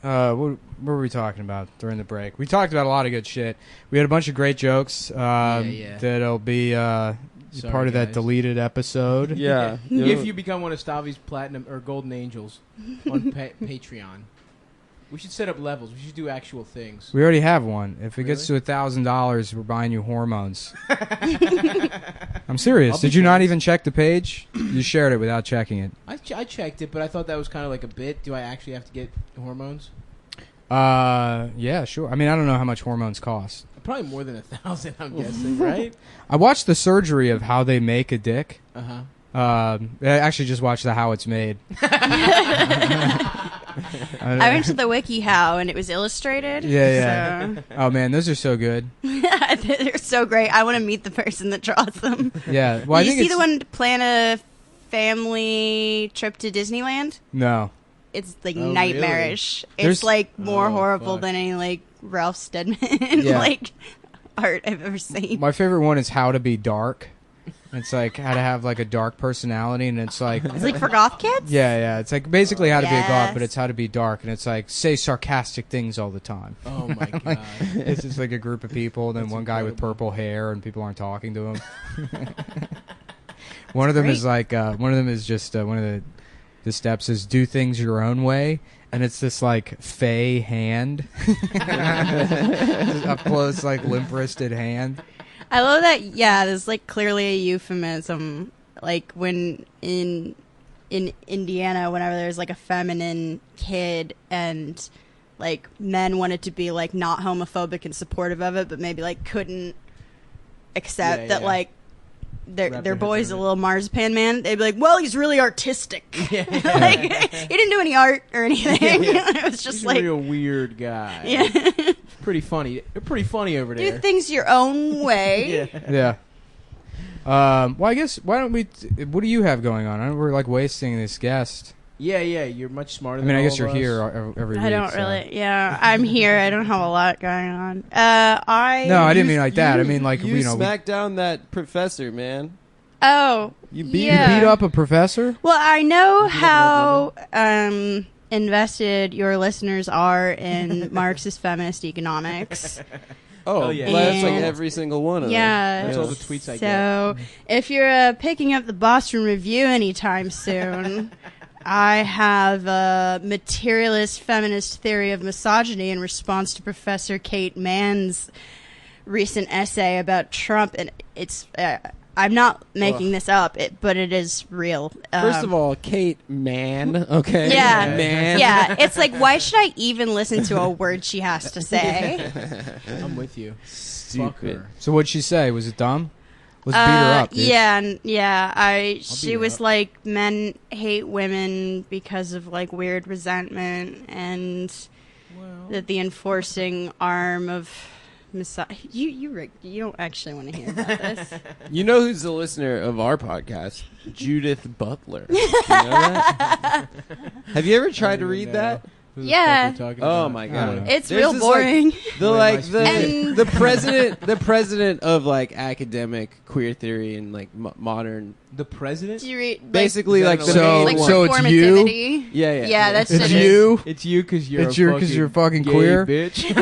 What were we talking about during the break? We talked about a lot of good shit. We had a bunch of great jokes that'll be part of that deleted episode. Yeah. If you become one of Stavi's platinum or golden angels on Patreon. We should set up levels. We should do actual things. We already have one. If it gets to $1,000, we're buying you hormones. I'm serious. Did you not even check the page? You shared it without checking it. I checked it, but I thought that was kind of like a bit. Do I actually have to get hormones? Yeah, sure. I mean, I don't know how much hormones cost. Probably more than 1,000, I'm guessing, right? I watched the surgery of how they make a dick. Uh-huh. I actually just watched the how it's made. I went to the WikiHow and it was illustrated. Yeah. So. Oh man, those are so good. They're so great. I want to meet the person that draws them. Yeah. Well, Did you see the one to plan a family trip to Disneyland? No. It's like nightmarish. Really? It's like more horrible than any like Ralph Steadman like art I've ever seen. My favorite one is How to Be Dark. It's like how to have like a dark personality, and it's like for goth kids. Yeah. It's like basically how to be a goth, but it's how to be dark, and it's like say sarcastic things all the time. Oh my god! It's just like a group of people, then one guy with purple hair, and people aren't talking to him. One of them is like one of them is just one of the steps is do things your own way. And it's this, like, fey hand. Up close, like, limp-wristed hand. I love that, there's, like, clearly a euphemism. Like, when in Indiana, whenever there's, like, a feminine kid and, like, men wanted to be, like, not homophobic and supportive of it, but maybe, like, couldn't accept that, like, their boy's a little marzipan man. They'd be like, well, he's really artistic. Like, he didn't do any art or anything. It was just he's like a real weird guy. Yeah. Pretty funny. They're pretty funny over there. Do things your own way. Yeah. Well, I guess, why don't we... what do you have going on? We're, like, wasting this guest. Yeah, you're much smarter than I all guess of you're us. here every week. I don't really... Yeah, I'm here. I don't have a lot going on. No, I didn't mean like that. I mean, like, you know... smacked down that professor, man. Oh, you beat up a professor? Well, I know how invested your listeners are in Marxist feminist economics. Oh, yeah. Well, that's like every single one of them. Yeah. That's all the tweets I get. So, if you're picking up the Boston Review anytime soon, I have a materialist feminist theory of misogyny in response to Professor Kate Mann's recent essay about Trump, and it's... I'm not making this up, but it is real. First of all, Kate Mann, okay? Yeah. Man. Yeah, it's like, why should I even listen to a word she has to say? I'm with you. Stupid. So what'd she say? Was it dumb? Let's beat her up, dude. Yeah. She was like, men hate women because of like weird resentment, and that the enforcing arm of... You don't actually want to hear about this. You know who's the listener of our podcast? Judith Butler. You know that? Have you ever tried to read that? Who the Yeah. fuck are we talking Oh about? my I god, don't know. It's There's real this, boring. the And- president of like academic queer theory and like modern. The president? Do you read, Basically, like the So- main one. so it's you? performativity? Yeah. Yeah, that's It's it. you. It's you because you're It's you 'cause you're fucking gay queer? bitch.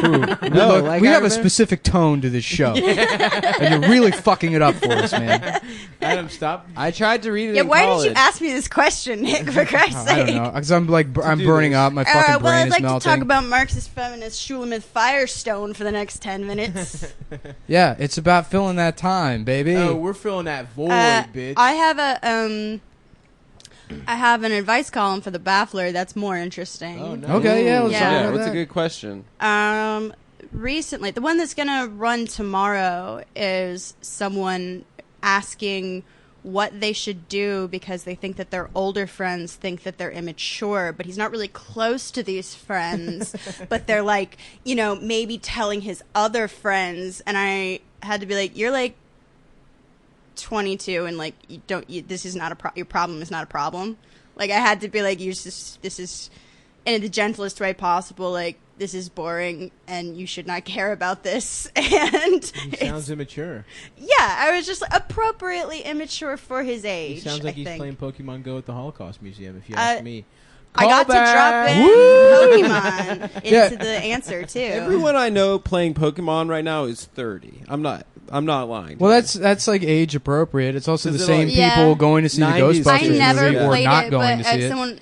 No, Look, like we I have a remember- specific tone to this show, and you're really fucking it up for us, man. Adam, stop. I tried to read it. Yeah, in why college. did you ask me this question, Nick? For Christ's I sake. don't know, because I'm like I'm do burning this. up. My All fucking right, well, brain I'd is like melting. to talk about Marxist feminist Schuleman Firestone for the next 10 minutes. Yeah, it's about filling that time, baby. Oh, we're filling that void, bitch. I have an advice column for the Baffler that's more interesting. Oh, nice. Okay, yeah, let's Yeah. talk Yeah, about what's a that. good question? Recently, the one that's gonna run tomorrow is someone asking what they should do because they think that their older friends think that they're immature, but he's not really close to these friends, but they're like, you know, maybe telling his other friends, and I had to be like, you're like 22 and like this is not your problem is not a problem. Like I had to be like, this is in the gentlest way possible, like this is boring and you should not care about this. And He sounds immature. yeah, I was just appropriately immature for his He age. sounds like I he's think. playing Pokemon Go at the Holocaust Museum, if you ask me. I got to drop in Pokemon into the answer too. Everyone I know playing Pokemon right now is 30. I'm not lying. Well, that's like age appropriate. It's also the Is it same like- people Yeah. going to see the 90s? Ghostbusters I Buses never movie or played not it, going but to see it. someone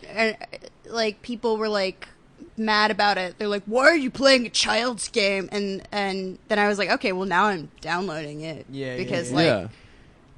like people were like mad about it. They're like, "Why are you playing a child's game?" And then I was like, "Okay, well now I'm downloading it Yeah, because yeah. like Yeah.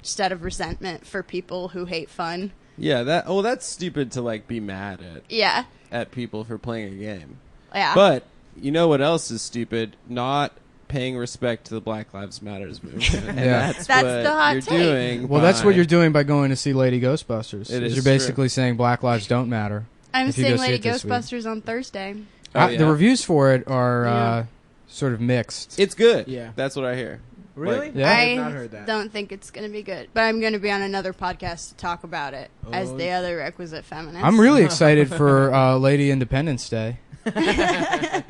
just out of resentment for people who hate fun." Yeah, that's stupid to like be mad Yeah, at people for playing a game. yeah. But you know what else is stupid? Not paying respect to the Black Lives Matters movement. And Yeah. that's That's what the hot you're take. doing. Well, that's what by- you're doing by going to see Lady Ghostbusters. It is You're true. basically saying Black Lives don't matter. I'm if you go seeing see Lady it this week. Ghostbusters on Thursday. Oh, The yeah. reviews for it are Yeah. sort of mixed. It's good. Yeah. That's what I hear. Really? Yeah. I I have not heard that. don't think it's going to be good, but I'm going to be on another podcast to talk about it as Oh. the other requisite feminist. I'm really excited for Lady Independence Day. Gonna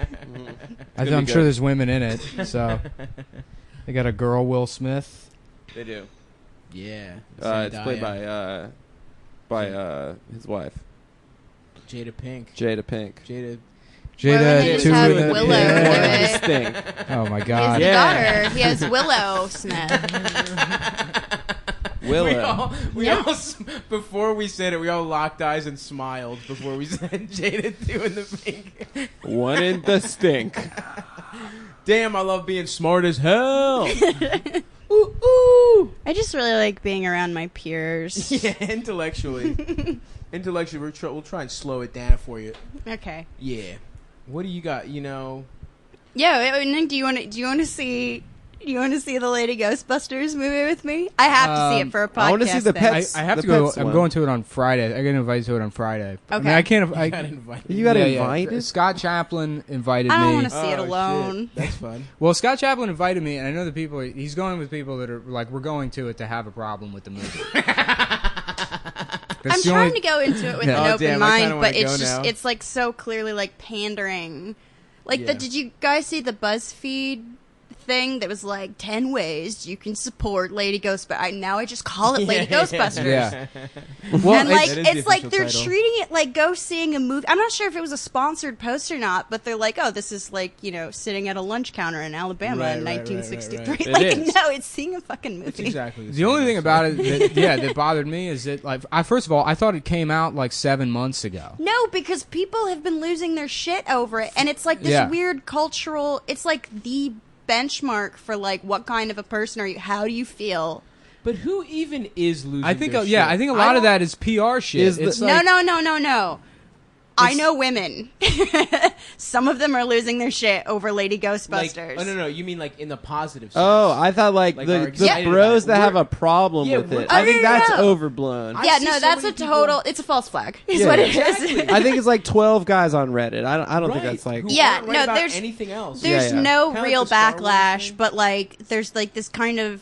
I'm be sure good. there's women in it. So they got a girl, Will Smith. They do. Yeah. It's played Zendaya, by his wife, Jada Pink. Jada Pink. Jada. Why wouldn't he just two have of the- Willow yeah. do it? Thing. Oh my He has God! a Yeah. daughter. He has Willow Smith. Willow. Before we said it, we all locked eyes and smiled before we said Jada doing the pink. One in the stink. Damn, I love being smart as hell. I just really like being around my peers. Yeah, intellectually. We'll try and slow it down for you. Okay. Yeah. What do you got? You know. Yeah, wait, Nick, do you want to see the Lady Ghostbusters movie with me? I have to see it for a podcast. I wanna see the thing. pets. I have The to go. Pets I'm one. going to it on Friday. I get invited to it on Friday. I mean, Okay. I can't. You I got invited. You got yeah, invited? Scott Chaplin invited I don't me. want to see it Oh, alone. shit. That's fun. Well, Scott Chaplin invited me, and I know the people. He's going with people that are like, we're going to it to have a problem with the movie. I'm trying to go into it with Yeah. an Oh, open damn, I kinda mind, but wanna it's go just now. it's like so clearly like pandering. Like Yeah. did you guys see the BuzzFeed thing that was like 10 ways you can support Lady Ghostbusters? Now I just call it Lady Ghostbusters. Yeah. Well, and like That is the it's like official they're title. treating it like go seeing a movie. I'm not sure if it was a sponsored post or not, but they're like, oh, this is like sitting at a lunch counter in Alabama Right, in right, 1963. right, right. It Like is. no, it's seeing a fucking movie. It's exactly the The same only thing as- about it, that bothered me is that, like, first of all, I thought it came out like 7 months ago. No, because people have been losing their shit over it, and it's like this Yeah. weird cultural. It's like the benchmark for like what kind of a person are you? How do you feel? But who even is losing? I think, their yeah, shit? I think a lot of that is PR shit. Is the- It's like, No. I know women. Some of them are losing their shit over Lady Like, Ghostbusters. oh no, you mean like in the positive sense? Oh, I thought like Like, the are the excited bros about it. that have We're- a problem Yeah, with we're- it. Oh, I think no, that's no. overblown. I Yeah, see no, so that's many a people- total. It's a false flag. Is Yeah, what it exactly. is. I think it's like 12 guys on Reddit. I don't think Right. that's like. Who Yeah, aren't right no, about there's- anything else. There's Yeah. no Kinda like real the Star Wars backlash, thing. but like there's like this kind of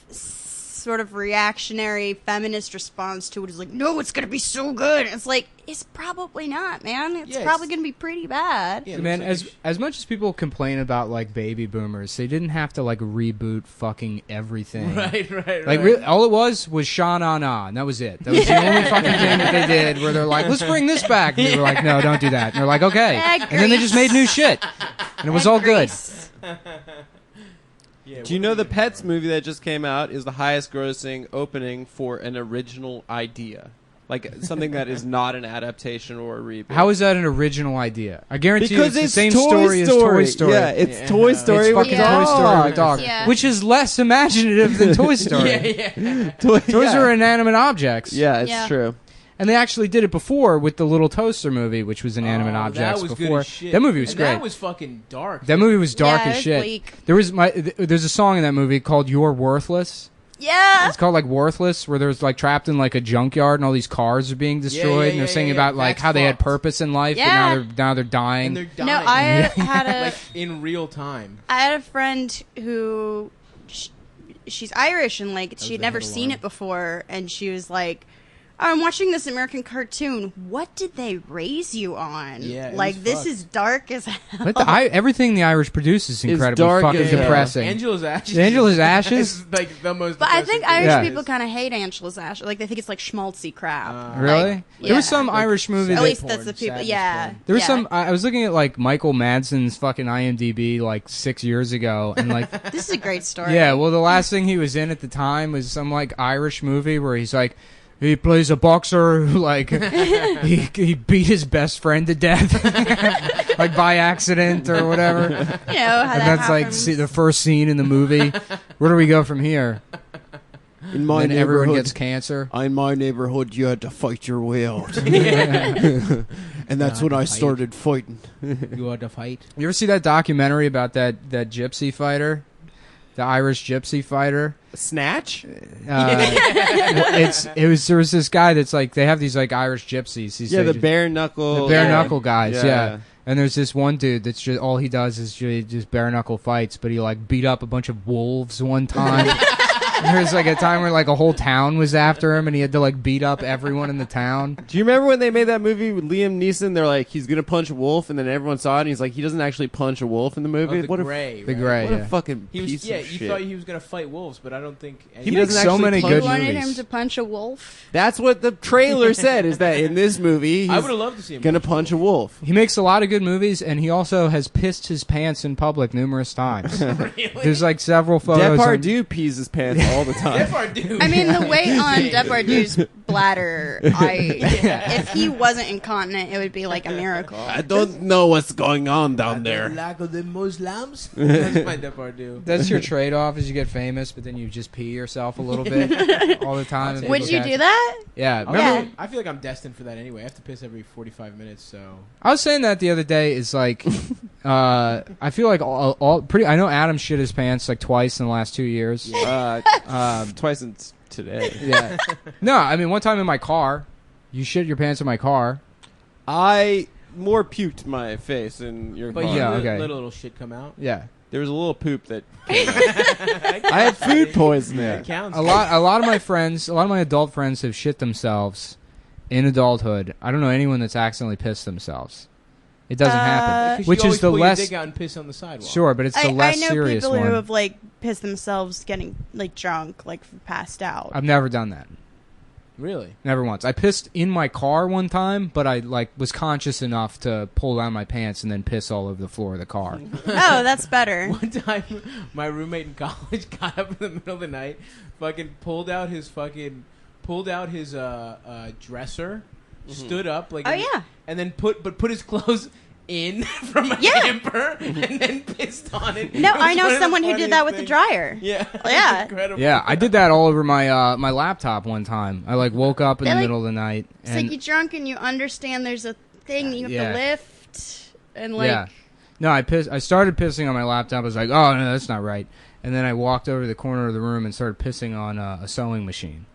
sort of reactionary feminist response to it is like, no, it's gonna be so good. And it's like, it's probably not, man. It's probably gonna be pretty bad. Yeah, man, as much as people complain about like baby boomers, they didn't have to like reboot fucking everything. Right. Like really, all it was Sha Na Na, and that was it. That was the only fucking thing that they did where they're like, let's bring this back. And they were like, no, don't do that. And they're like, okay. And then they just made new shit, and it was all good. Do you know the Pets movie that just came out is the highest grossing opening for an original idea? Like something that is not an adaptation or a reboot. How is that an original idea? I guarantee because you it's the same Toy story as Toy Story. Yeah, it's Toy Story It's with fucking dogs. Toy Story with dogs. Yeah. Which is less imaginative than Toy Story. Toys are inanimate objects. Yeah, it's true. And they actually did it before with the Little Toaster movie, which was inanimate objects that was before. Good as shit. That movie was great. That was fucking dark. That movie was dark as it's shit. bleak. There's a song in that movie called "You're Worthless." Yeah. It's called like "Worthless," where there's like trapped in like a junkyard and all these cars are being destroyed, and they're singing about like That's how they had fucked. purpose in life, Yeah. but now they're dying. And they're dying. No, I had a like in real time. I had a friend who she's Irish and like she'd never seen it before, and she was like, oh, I'm watching this American cartoon. What did they raise you on? Yeah, it like was this fucked. is dark as hell. But everything the Irish produce is incredibly dark fucking as hell. depressing. Angela's Ashes. Angela's Ashes? is like the most. But I depressing think thing. Irish Yeah. people kind of hate Angela's Ashes. Like they think it's like schmaltzy crap. Really? Like, There was yeah. some Irish movie At that least that's the porn, people. sadness Yeah. porn. there was yeah. some. I was looking at like Michael Madsen's fucking IMDb like 6 years ago, and like This is a great story. yeah, well the last thing he was in at the time was some like Irish movie where he's like. He plays a boxer who, like, he beat his best friend to death, like, by accident or whatever. You know how And that that's, like, happens. the first scene in the movie. Where do we go from here? In my And everyone neighborhood, gets cancer. in my neighborhood, you had to fight your way out, and that's when I started fighting. You want to fight? You ever see that documentary about that gypsy fighter? The Irish gypsy fighter? Snatch? There was this guy that's like, they have these, like, Irish gypsies. Yeah, the bare knuckle. The bare knuckle guys, Yeah. yeah. And there's this one dude that's just all he does is just bare knuckle fights, but he like beat up a bunch of wolves one time. There was like a time where like a whole town was after him, and he had to like beat up everyone in the town. Do you remember when they made that movie with Liam Neeson? They're like, he's gonna punch a wolf, and then everyone saw it, and he's like, he doesn't actually punch a wolf in the movie. The What Gray. The right? Gray, What yeah. a fucking He was. piece Yeah, of you shit. thought he was gonna fight wolves, but I don't think. He makes doesn't so actually many punch- good You wanted movies. him to punch a wolf? That's what the trailer said. Is that in this movie I he's would have loved to see him gonna punch a wolf? He makes a lot of good movies, and he also has pissed his pants in public numerous times. There's like several photos. on- Depardieu pees his pants all the time. Depardieu. I mean, the weight on Depardieu's bladder, if he wasn't incontinent, it would be like a miracle. I don't know what's going on down there. Lack of the Muslims. That's my Depardieu. That's your trade-off: is you get famous, but then you just pee yourself a little bit all the time. and Would people you catch do it. that? Yeah. I Remember, feel- I feel like I'm destined for that anyway. I have to piss every 45 minutes, so. I was saying that the other day. Is like, I feel like all pretty. I know Adam shit his pants like twice in the last 2 years. Twice in today. Yeah. No, I mean one time in my car. You shit your pants in my car. I more puked my face in your But car. yeah, you okay. let a little shit come out. Yeah. There was a little poop that came out. I had food poisoning. It counts. A lot of my friends, a lot of my adult friends have shit themselves in adulthood. I don't know anyone that's accidentally pissed themselves. It doesn't happen. 'Cause Which you is the always pull your less dick out and piss on the sidewalk. sure, but it's the I less know serious people one. who have like pissed themselves getting like drunk, like passed out. I've never done that. Really? Never once. I pissed in my car one time, but I like was conscious enough to pull down my pants and then piss all over the floor of the car. Oh, that's better. One time, my roommate in college got up in the middle of the night, fucking pulled out his dresser, stood up like, Oh yeah. and then put his clothes in from a Yeah. hamper and then pissed on it. No, It was I know one of the someone who did that with the funniest dryer. things. Yeah. Yeah. Incredible. Yeah, I did that all over my my laptop one time. I like woke up in They're the like- middle of the night It's and like you're drunk and you understand there's a thing you have Yeah. to lift and like yeah. No, I started pissing on my laptop. I was like, "Oh, no, that's not right." And then I walked over to the corner of the room and started pissing on a sewing machine.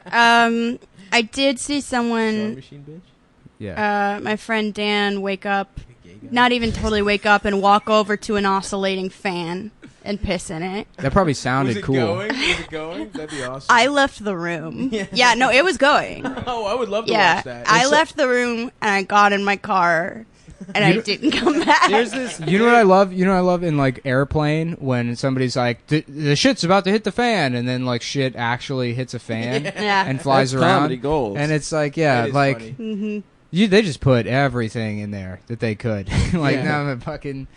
I did see Sewing someone machine, bitch. Yeah. my friend Dan wake up, not even totally wake up and walk over to an oscillating fan and piss in it. That probably sounded Was it cool. going? Was it going? That'd be awesome. I left the room. Yeah, no, it was going. Oh, I would love to Yeah, watch that. I left the room and I got in my car and I didn't come back. There's this. You know what I love? You know what I love in like Airplane when somebody's like, the shit's about to hit the fan, and then like shit actually hits a fan Yeah. and flies That's around. comedy gold. And it's like, That yeah, is like funny. they just put everything in there that they could. Like Yeah. no fucking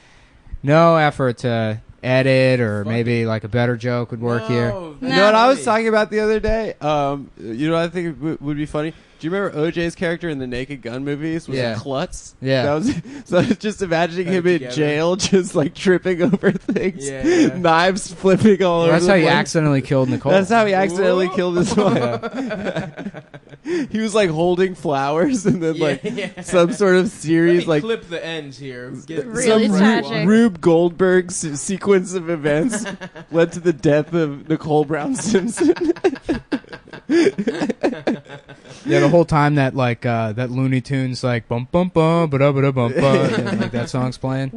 no effort to edit or Fuck maybe like a better joke would work here. No, You know what I was talking about the other day? You know what I think would be funny? Do you remember OJ's character in the Naked Gun movies was Yeah. a klutz? Yeah. That was, so I was just imagining Put it him in together. jail, just like tripping over things, Yeah. knives flipping all over. That's the how you place. accidentally killed Nicole. That's how he accidentally Whoa. killed his wife. He was like holding flowers, and then like some sort of Let series me like clip the ends here. Get Really some tragic. Rube Goldberg sequence of events led to the death of Nicole Brown Simpson. Yeah, the whole time that like that Looney Tunes like bum bum bum ba da ba da bum bum like that song's playing.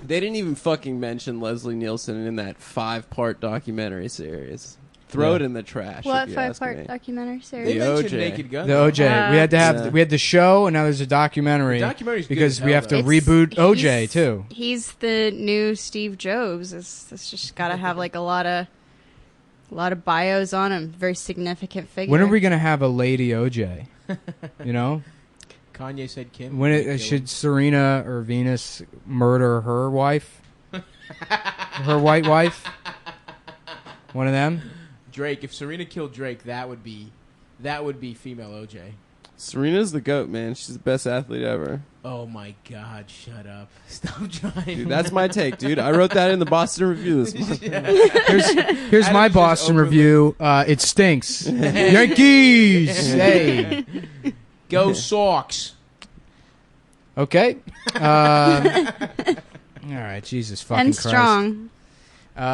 They didn't even fucking mention Leslie Nielsen in that 5-part documentary series. Throw it in the trash. What if you ask 5-part me. documentary They series? The mentioned OJ. Naked Gun. The though. OJ. We had to have we had the show and now there's a documentary The documentary's good because as we hell, have to though. It's- reboot OJ he's- too. He's the new Steve Jobs. It's just got to have like a lot of bios on him. Very significant figure. When are we gonna have a lady OJ? You know, Kanye said Kim. when Kill him. should Serena or Venus murder her wife, her white wife? One of them. Drake? If Serena killed Drake, that would be female OJ. Serena's the GOAT, man. She's the best athlete ever. Oh my God! Shut up! Stop trying. Dude, that's my take, dude. I wrote that in the Boston Review this month. Here's my Adam's just Boston overly- review. It stinks. Yankees. Hey. Go Sox. Okay. All right. Jesus fucking and Christ. strong. We were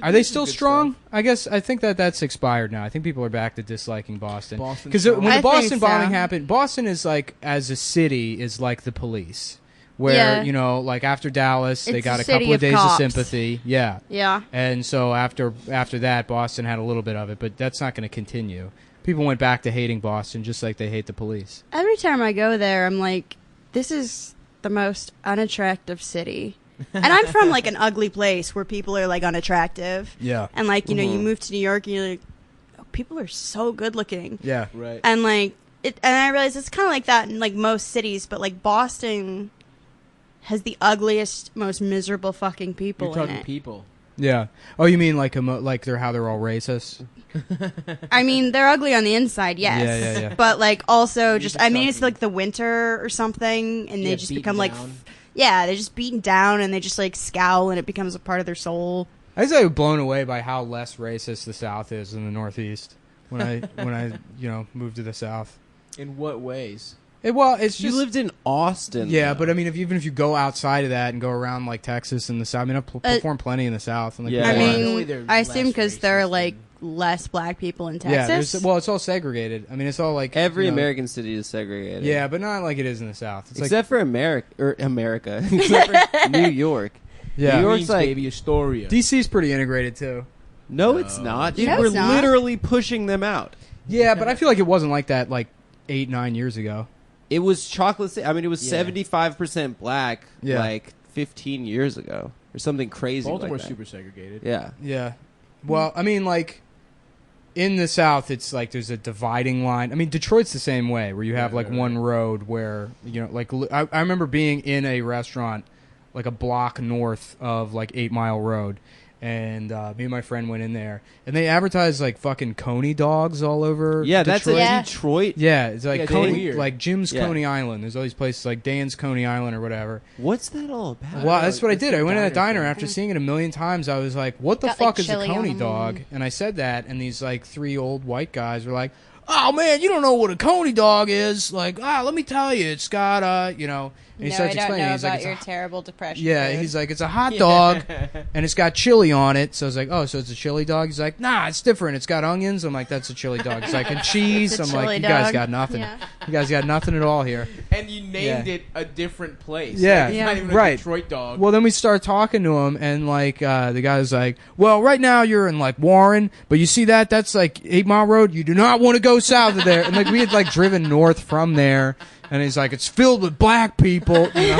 Are they doing still some good strong? stuff. I think that's expired now. I think people are back to disliking Boston. Boston Because strong. when I the Boston think so. bombing happened, Boston is like, as a city, is like the police. Where, Yeah. you know, like after Dallas, they It's got a a city couple of of days cops. of sympathy. Yeah. Yeah. And so after that, Boston had a little bit of it, but that's not going to continue. People went back to hating Boston just like they hate the police. Every time I go there, I'm like, this is the most unattractive city. And I'm from like an ugly place where people are like unattractive. Yeah. And like, you know, you move to New York and you're like, oh, people are so good looking. Yeah. Right. And like and I realize it's kind of like that in like most cities, but like Boston has the ugliest, most miserable fucking people You're in talking it. people. Yeah. Oh, you mean like how they're all racist? I mean, they're ugly on the inside, yes. Yeah. But like also You're just just I mean, it's talking- like the winter or something, and Yeah, they just beaten become like down. they're just beaten down, and they just like scowl, and it becomes a part of their soul. I was like blown away by how less racist the South is than the Northeast when I moved to the South. In what ways? It's You just lived in Austin. yeah, though. but I mean, even if you go outside of that and go around like Texas and the South, I mean, I've performed plenty in the South. And, like, Yeah. I Yeah. Really, mean, they're I assume less because there are racist like than- less black people in yeah, Texas. it's all segregated. I mean, it's all like every you know, American city is segregated. Yeah, but not like it is in the South. It's except for America, except for New York. yeah, New York's Queens, like- baby Astoria. DC's pretty integrated too. No, it's not. Dude, No, we're it's not. literally pushing them out. Yeah, but I feel like it wasn't like that like 8-9 years ago. It was chocolate. I mean, it was Yeah. 75% black Yeah. like 15 years ago or something crazy. Baltimore's like that. super segregated. Yeah. Yeah. Well, I mean, like, in the South, it's like there's a dividing line. I mean, Detroit's the same way, where you have, like, one road where, you know, like, I remember being in a restaurant, like, a block north of, like, 8 Mile Road, and me and my friend went in there, and they advertised, like, fucking Coney dogs all over Yeah, that's Detroit. in Detroit. Yeah, it's like Yeah, it's Coney, weird. like Jim's Yeah. Coney Island. There's all these places like Dan's Coney Island or whatever. What's that all about? Well, that's what I What's did. the I went to that diner diner thing? after seeing it a million times. I was like, "What the Got, fuck like, is a chili Coney on 'em. dog?" And I said that, and these like 3 old white guys were like, oh man, you don't know what a coney dog is. Like, let me tell you, it's got And he No, starts I don't explaining. know He's like, about it's your a, terrible depression. yeah, food. he's like, it's a hot dog, and it's got chili on it. So I was like, oh, so it's a chili dog? He's like, nah, it's different. It's got onions. I'm like, that's a chili dog. He's like, and cheese. It's a I'm like, chili you guys dog. got nothing. Yeah. You guys got nothing at all here. And you named Yeah. it a different place. Yeah. Like, it's not even Right. a Detroit dog. Well, then we start talking to him, and like the guy's like, well, right now you're in like Warren, but you see that's like 8 Mile Road. You do not want to go south of there. And like we had like driven north from there, and he's like, it's filled with black people. You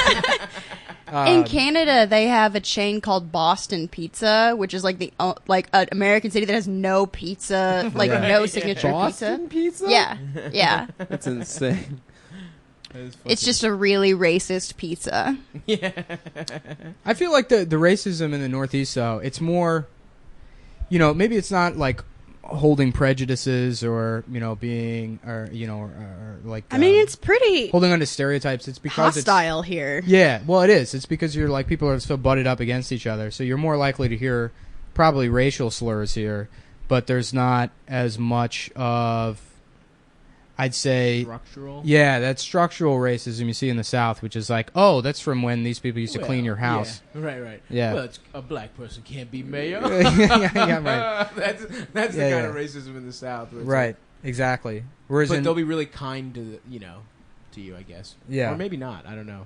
know? In Canada, they have a chain called Boston Pizza, which is like like an American city that has no pizza, like Yeah. no signature Boston pizza? Yeah, yeah. That's insane. It's just a really racist pizza. I feel like the racism in the Northeast, though, it's more, maybe it's not like holding prejudices or being or like I mean, it's pretty holding on to stereotypes. It's because hostile here. Yeah, well, it is. It's because you're like people are so butted up against each other, so you're more likely to hear probably racial slurs here, but there's not as much of, I'd say, structural. yeah, that structural racism you see in the South, which is like, oh, that's from when these people used to clean your house. Yeah. Right. Yeah. Well, a black person can't be mayor. Yeah, right. That's the Yeah, kind yeah. of racism in the South. where it's Right, exactly. Whereas But in, they'll be really kind to to you, I guess. Yeah. Or maybe not. I don't know.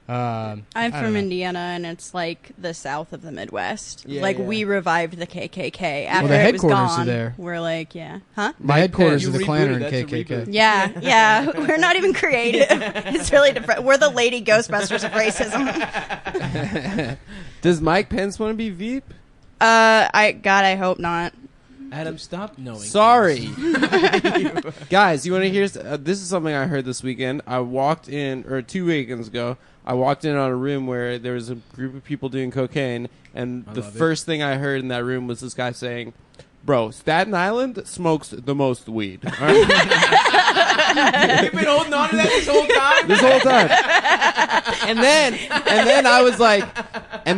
I'm I don't from know. Indiana, and it's like the South of the Midwest. Yeah, like yeah. we revived the KKK after the it was headquarters are gone. there. We're like, yeah, huh? the headquarters You of the rebooted, Klan are in that's a KKK. reboot. Yeah. We're not even creative. It's really different. We're the Lady Ghostbusters of racism. Does Mike Pence want to be Veep? I hope not. Adam, stop knowing. Sorry. Guys, you want to hear? This is something I heard this weekend. I walked in, or 2 weekends ago, I walked in on a room where there was a group of people doing cocaine, and the love it. first thing I heard in that room was this guy saying, bro, Staten Island smokes the most weed. All right? You've been holding on to that this whole time? This whole time. And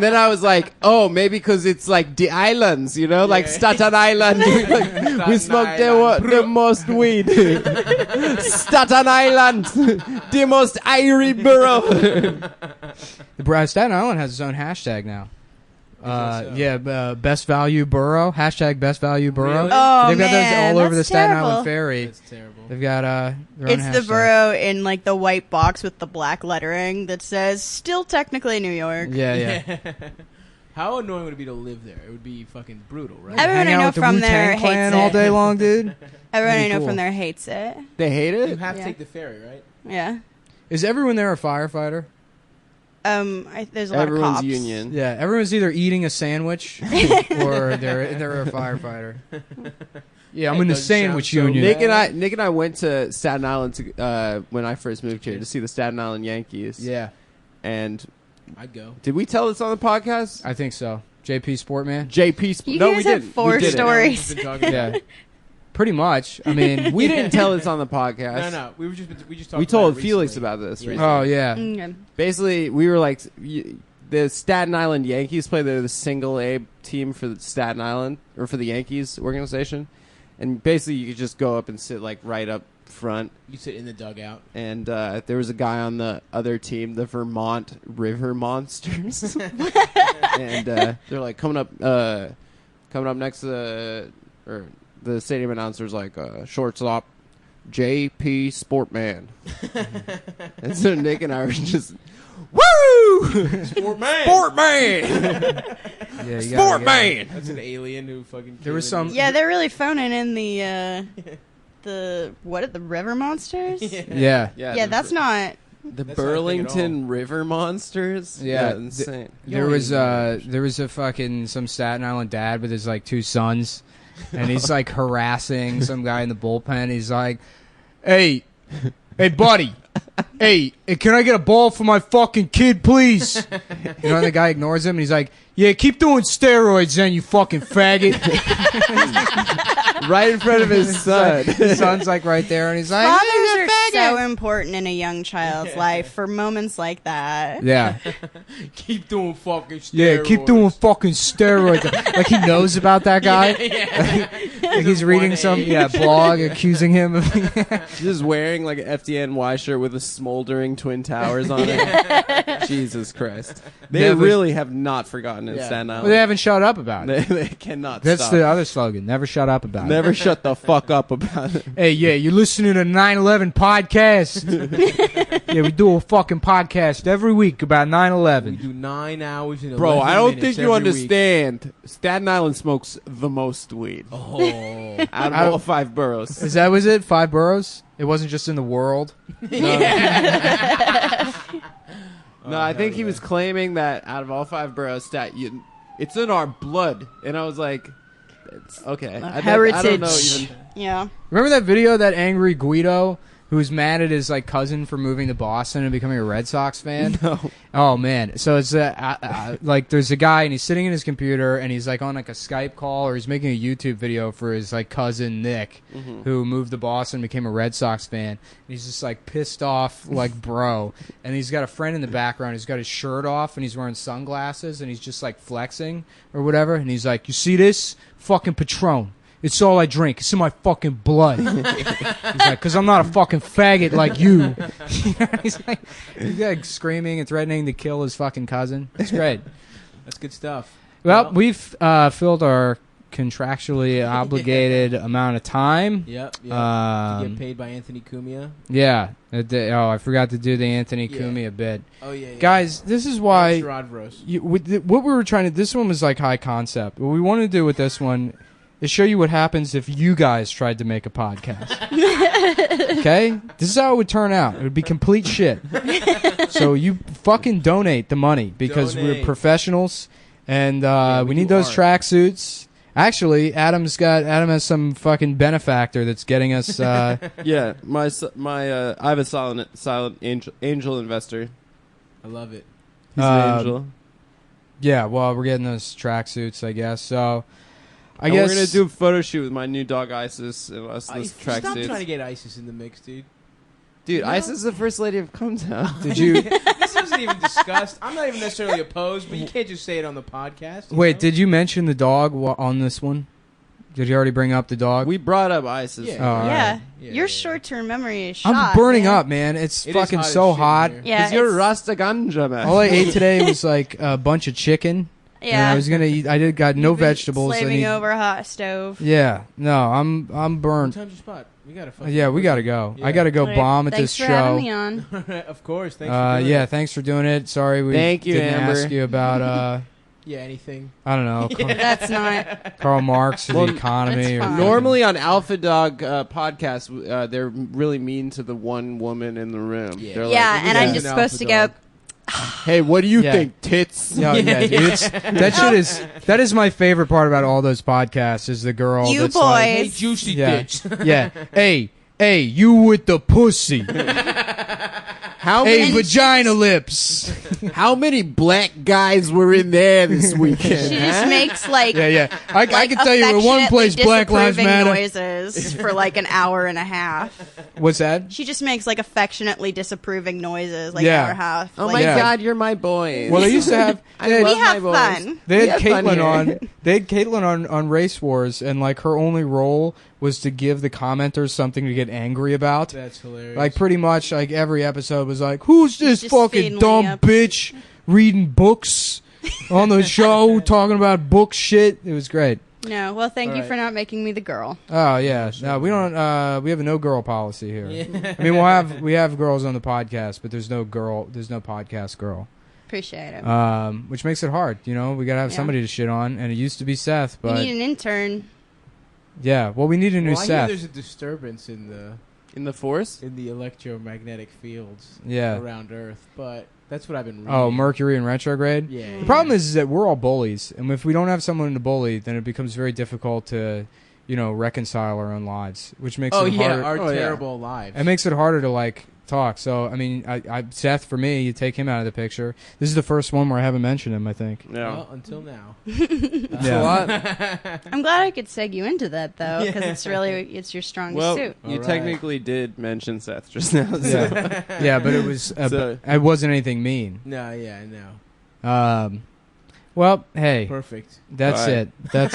then I was like, oh, maybe because it's like the islands, like Staten Island. Like, we smoke the most weed. Staten Island, the most airy borough. Staten Island has its own hashtag now. so? Yeah, best value borough. Hashtag best value borough. Really? Oh, They've got man, those all over the that's Staten terrible. Island ferry. That's terrible. They've got their own It's the hashtag. borough in like the white box with the black lettering that says "Still technically New York." Yeah. How annoying would it be to live there? It would be fucking brutal, right? Everyone Hang I out know with the from there Wu-Tang Clan hates all it. day long, dude. Everyone I Pretty know cool. from there hates it. They hate You it? have to Yeah. take the ferry, right? Yeah. Is everyone there a firefighter? There's a lot of Everyone's cops. union. Yeah, everyone's either eating a sandwich or they're a firefighter. Yeah, I'm That in the doesn't sandwich sound so union. Nick and I went to Staten Island when I first moved here to see the Staten Island Yankees. Yeah, And I'd go. did we tell this on the podcast? I think so. JP Sportman. JP. You No, guys we have didn't. 4 We didn't. stories. We've been talking about Yeah, pretty much. I mean, We didn't tell this on the podcast. No. We just talked We told about it Felix recently. about this. Yeah. recently. oh yeah, Okay. Basically, we were like, the Staten Island Yankees play. They're the single A team for the Staten Island or for the Yankees organization, and basically you could just go up and sit like right up front. You sit in the dugout. And there was a guy on the other team, the Vermont River Monsters, and they're like coming up next to the stadium announcer's like shortstop JP Sportman, and so Nick and I were just woo Sportman! Sportman yeah. Sportman. That's an alien who fucking. There was killed some- Yeah, they're really phoning in the river monsters. Yeah. Yeah, that's not. the That's not a thing at Burlington River Monsters. Yeah, insane. There was a fucking some Staten Island dad with his like 2 sons, and he's like harassing some guy in the bullpen. He's like, "Hey, buddy, hey, can I get a ball for my fucking kid, please?" You know, and the guy ignores him, and he's like, "Yeah, keep doing steroids, then, you fucking faggot." right in front of his son. His son's like right there, and he's like, Fathers are so important in a young child's life for moments like that. Yeah. Keep doing fucking steroids. Yeah, keep doing fucking steroids. Like he knows about that guy. Like he's reading some blog accusing him of Just wearing like an FDNY shirt with a smoldering Twin Towers on it. Jesus Christ. They really have not forgotten in Staten Island. Well, they haven't shut up about it. They cannot That's stop. the other slogan. Never shut up about it. Never shut the fuck up about it. Hey, yeah, you're listening to 9/11 podcast. Yeah, we do a fucking podcast every week about We 9/11. do 9 hours and 11 Bro, I don't minutes think you every understand. Staten Island smokes the most weed. Week. Oh. Out of all 5 boroughs. Is that was it? 5 boroughs? It wasn't just in the world. No, I think he was claiming that out of all 5 boroughs, it's in our blood. And I was like, okay. I don't know even. Yeah. Remember that video of that angry Guido who's mad at his like cousin for moving to Boston and becoming a Red Sox fan? No. Oh man! So it's like there's a guy and he's sitting in his computer and he's like on like a Skype call or he's making a YouTube video for his like cousin Nick, who moved to Boston and became a Red Sox fan. And he's just like pissed off, like bro. And he's got a friend in the background. He's got his shirt off and he's wearing sunglasses and he's just like flexing or whatever. And he's like, "You see this? Fucking Patron. It's all I drink. It's in my fucking blood." He's like, "Cause I'm not a fucking faggot like you." he's like screaming and threatening to kill his fucking cousin. It's great. That's good stuff. Well, we've filled our contractually obligated amount of time. Yep. To get paid by Anthony Cumia. Yeah. I forgot to do the Anthony Cumia bit. Oh, yeah. Guys, this is why... What what we were trying to... This one was like high concept. What we want to do with this one is show you what happens if you guys tried to make a podcast. Okay? This is how it would turn out. It would be complete shit. So you fucking donate the money because we're professionals and we need those tracksuits. Actually, Adam has some fucking benefactor that's getting us. Yeah, I have a silent angel investor. I love it. He's an angel. Yeah, well, we're getting those tracksuits, I guess. So, I guess we're gonna do a photo shoot with my new dog Isis and us in this Stop tracksuits. trying to get ISIS in the mix, dude. Dude, Isis is the first lady of Cometown. Did you? This wasn't even discussed. I'm not even necessarily opposed, but you can't just say it on the podcast. Wait, did you mention the dog on this one? Did you already bring up the dog? We brought up Isis. Yeah. Oh, Yeah. Yeah, Your yeah. short-term memory is shot. I'm burning man. up, man. It's It is fucking hot as so shit in hot. here. Yeah. Because you're it's- Rasta Ganja, man. All I ate today was like a bunch of chicken. And Yeah. I was gonna eat. I got no You've been vegetables. Slaving over a hot stove. Yeah, no, I'm What burnt. time's your spot? We gotta fucking Yeah, we gotta go. Yeah. I gotta go All right, bomb at Thanks this for having show. me on. Of course. Thanks for doing Yeah, it. thanks for doing it. Sorry we Thank you, didn't Amber. ask you about Yeah, anything. I don't know That's not. Karl Marx or Well, the economy. that's Or fine. Normally on Alpha Dog podcast, they're really mean to the one woman in the room. Yeah. They're Yeah, like, and Yeah. I'm just supposed to go. hey, what do you Yeah. think, tits? Yeah, yeah, dude, that is my favorite part about all those podcasts is the girl You that's boys. like, Hey, juicy yeah, bitch. yeah, hey, you with the pussy, How hey, many vagina lips, how many black guys were in there this weekend? She just makes like. yeah. I like, can tell you in one place, affectionately Black Lives disapproving Matter. noises for like an hour and a half. What's that? She just makes like affectionately disapproving noises, like Yeah. an hour and a half. Oh like, my Yeah. God, you're my boy. Well, they used to have. I we love have my boys. fun. They We had have fun Caitlyn here. on. They had Caitlyn on Race Wars, and like her only role was to give the commenters something to get angry about. That's hilarious. Like pretty much, like every episode was like, "Who's this Just fucking feeding dumb Liam. bitch reading books on the show, talking about book shit?" It was great. No, well, thank All you right. for not making me the girl. Oh yeah, no, we don't. We have a no girl policy here. Yeah. I mean, we have girls on the podcast, but there's no podcast girl. Appreciate it. Which makes it hard. You know, we gotta have Yeah. somebody to shit on, and it used to be Seth, you but need an intern. yeah, well, we need a new Well, I hear Seth. there's a disturbance in the Force? electromagnetic fields Yeah. around Earth, but that's what I've been reading. Oh, Mercury in retrograde. Yeah. The problem is that we're all bullies, and if we don't have someone to bully, then it becomes very difficult to, reconcile our own lives, which makes Oh it yeah, harder. our terrible lives. It makes it harder to like talk. So I mean, I Seth for me, you take him out of the picture. This is the first one where I haven't mentioned him. I think. Yeah. Well, until now. That's a lot. I'm glad I could seg you into that though, because it's your strongest suit. You technically did mention Seth just now. So. Yeah, but it was it wasn't anything mean. No, yeah, I know. Well, hey, Perfect. that's Bye. it. That's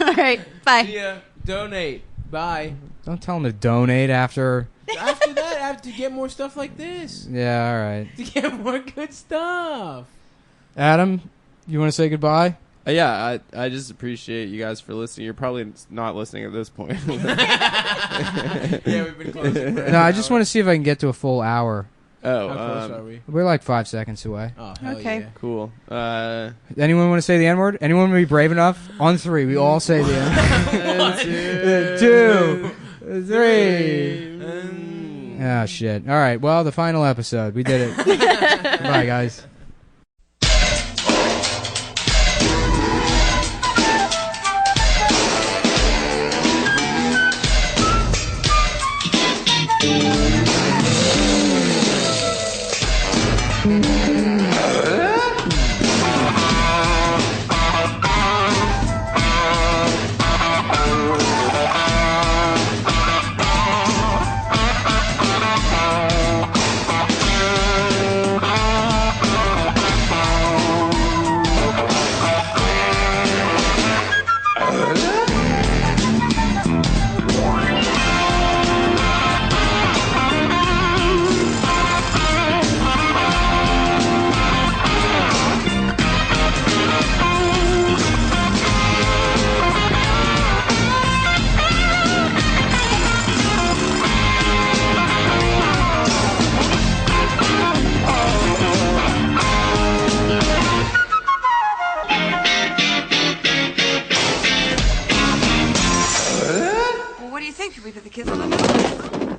All right, bye. See ya. Donate. Bye. don't tell him to donate after. After that, I have to get more stuff like this. Yeah, all right. To get more good stuff. Adam, you want to say goodbye? Yeah, I just appreciate you guys for listening. You're probably not listening at this point. Yeah, we've been closing. No, I just want to see if I can get to a full hour. Oh, How close are we? We're like 5 seconds away. Oh, hell Okay. yeah. cool. Anyone want to say the N-word? Anyone be brave enough? On 3, we all say the N-word. 2, 3. Oh, shit. All right, well, the final episode. We did it. Bye, guys. What do you think? Should we put the kids on the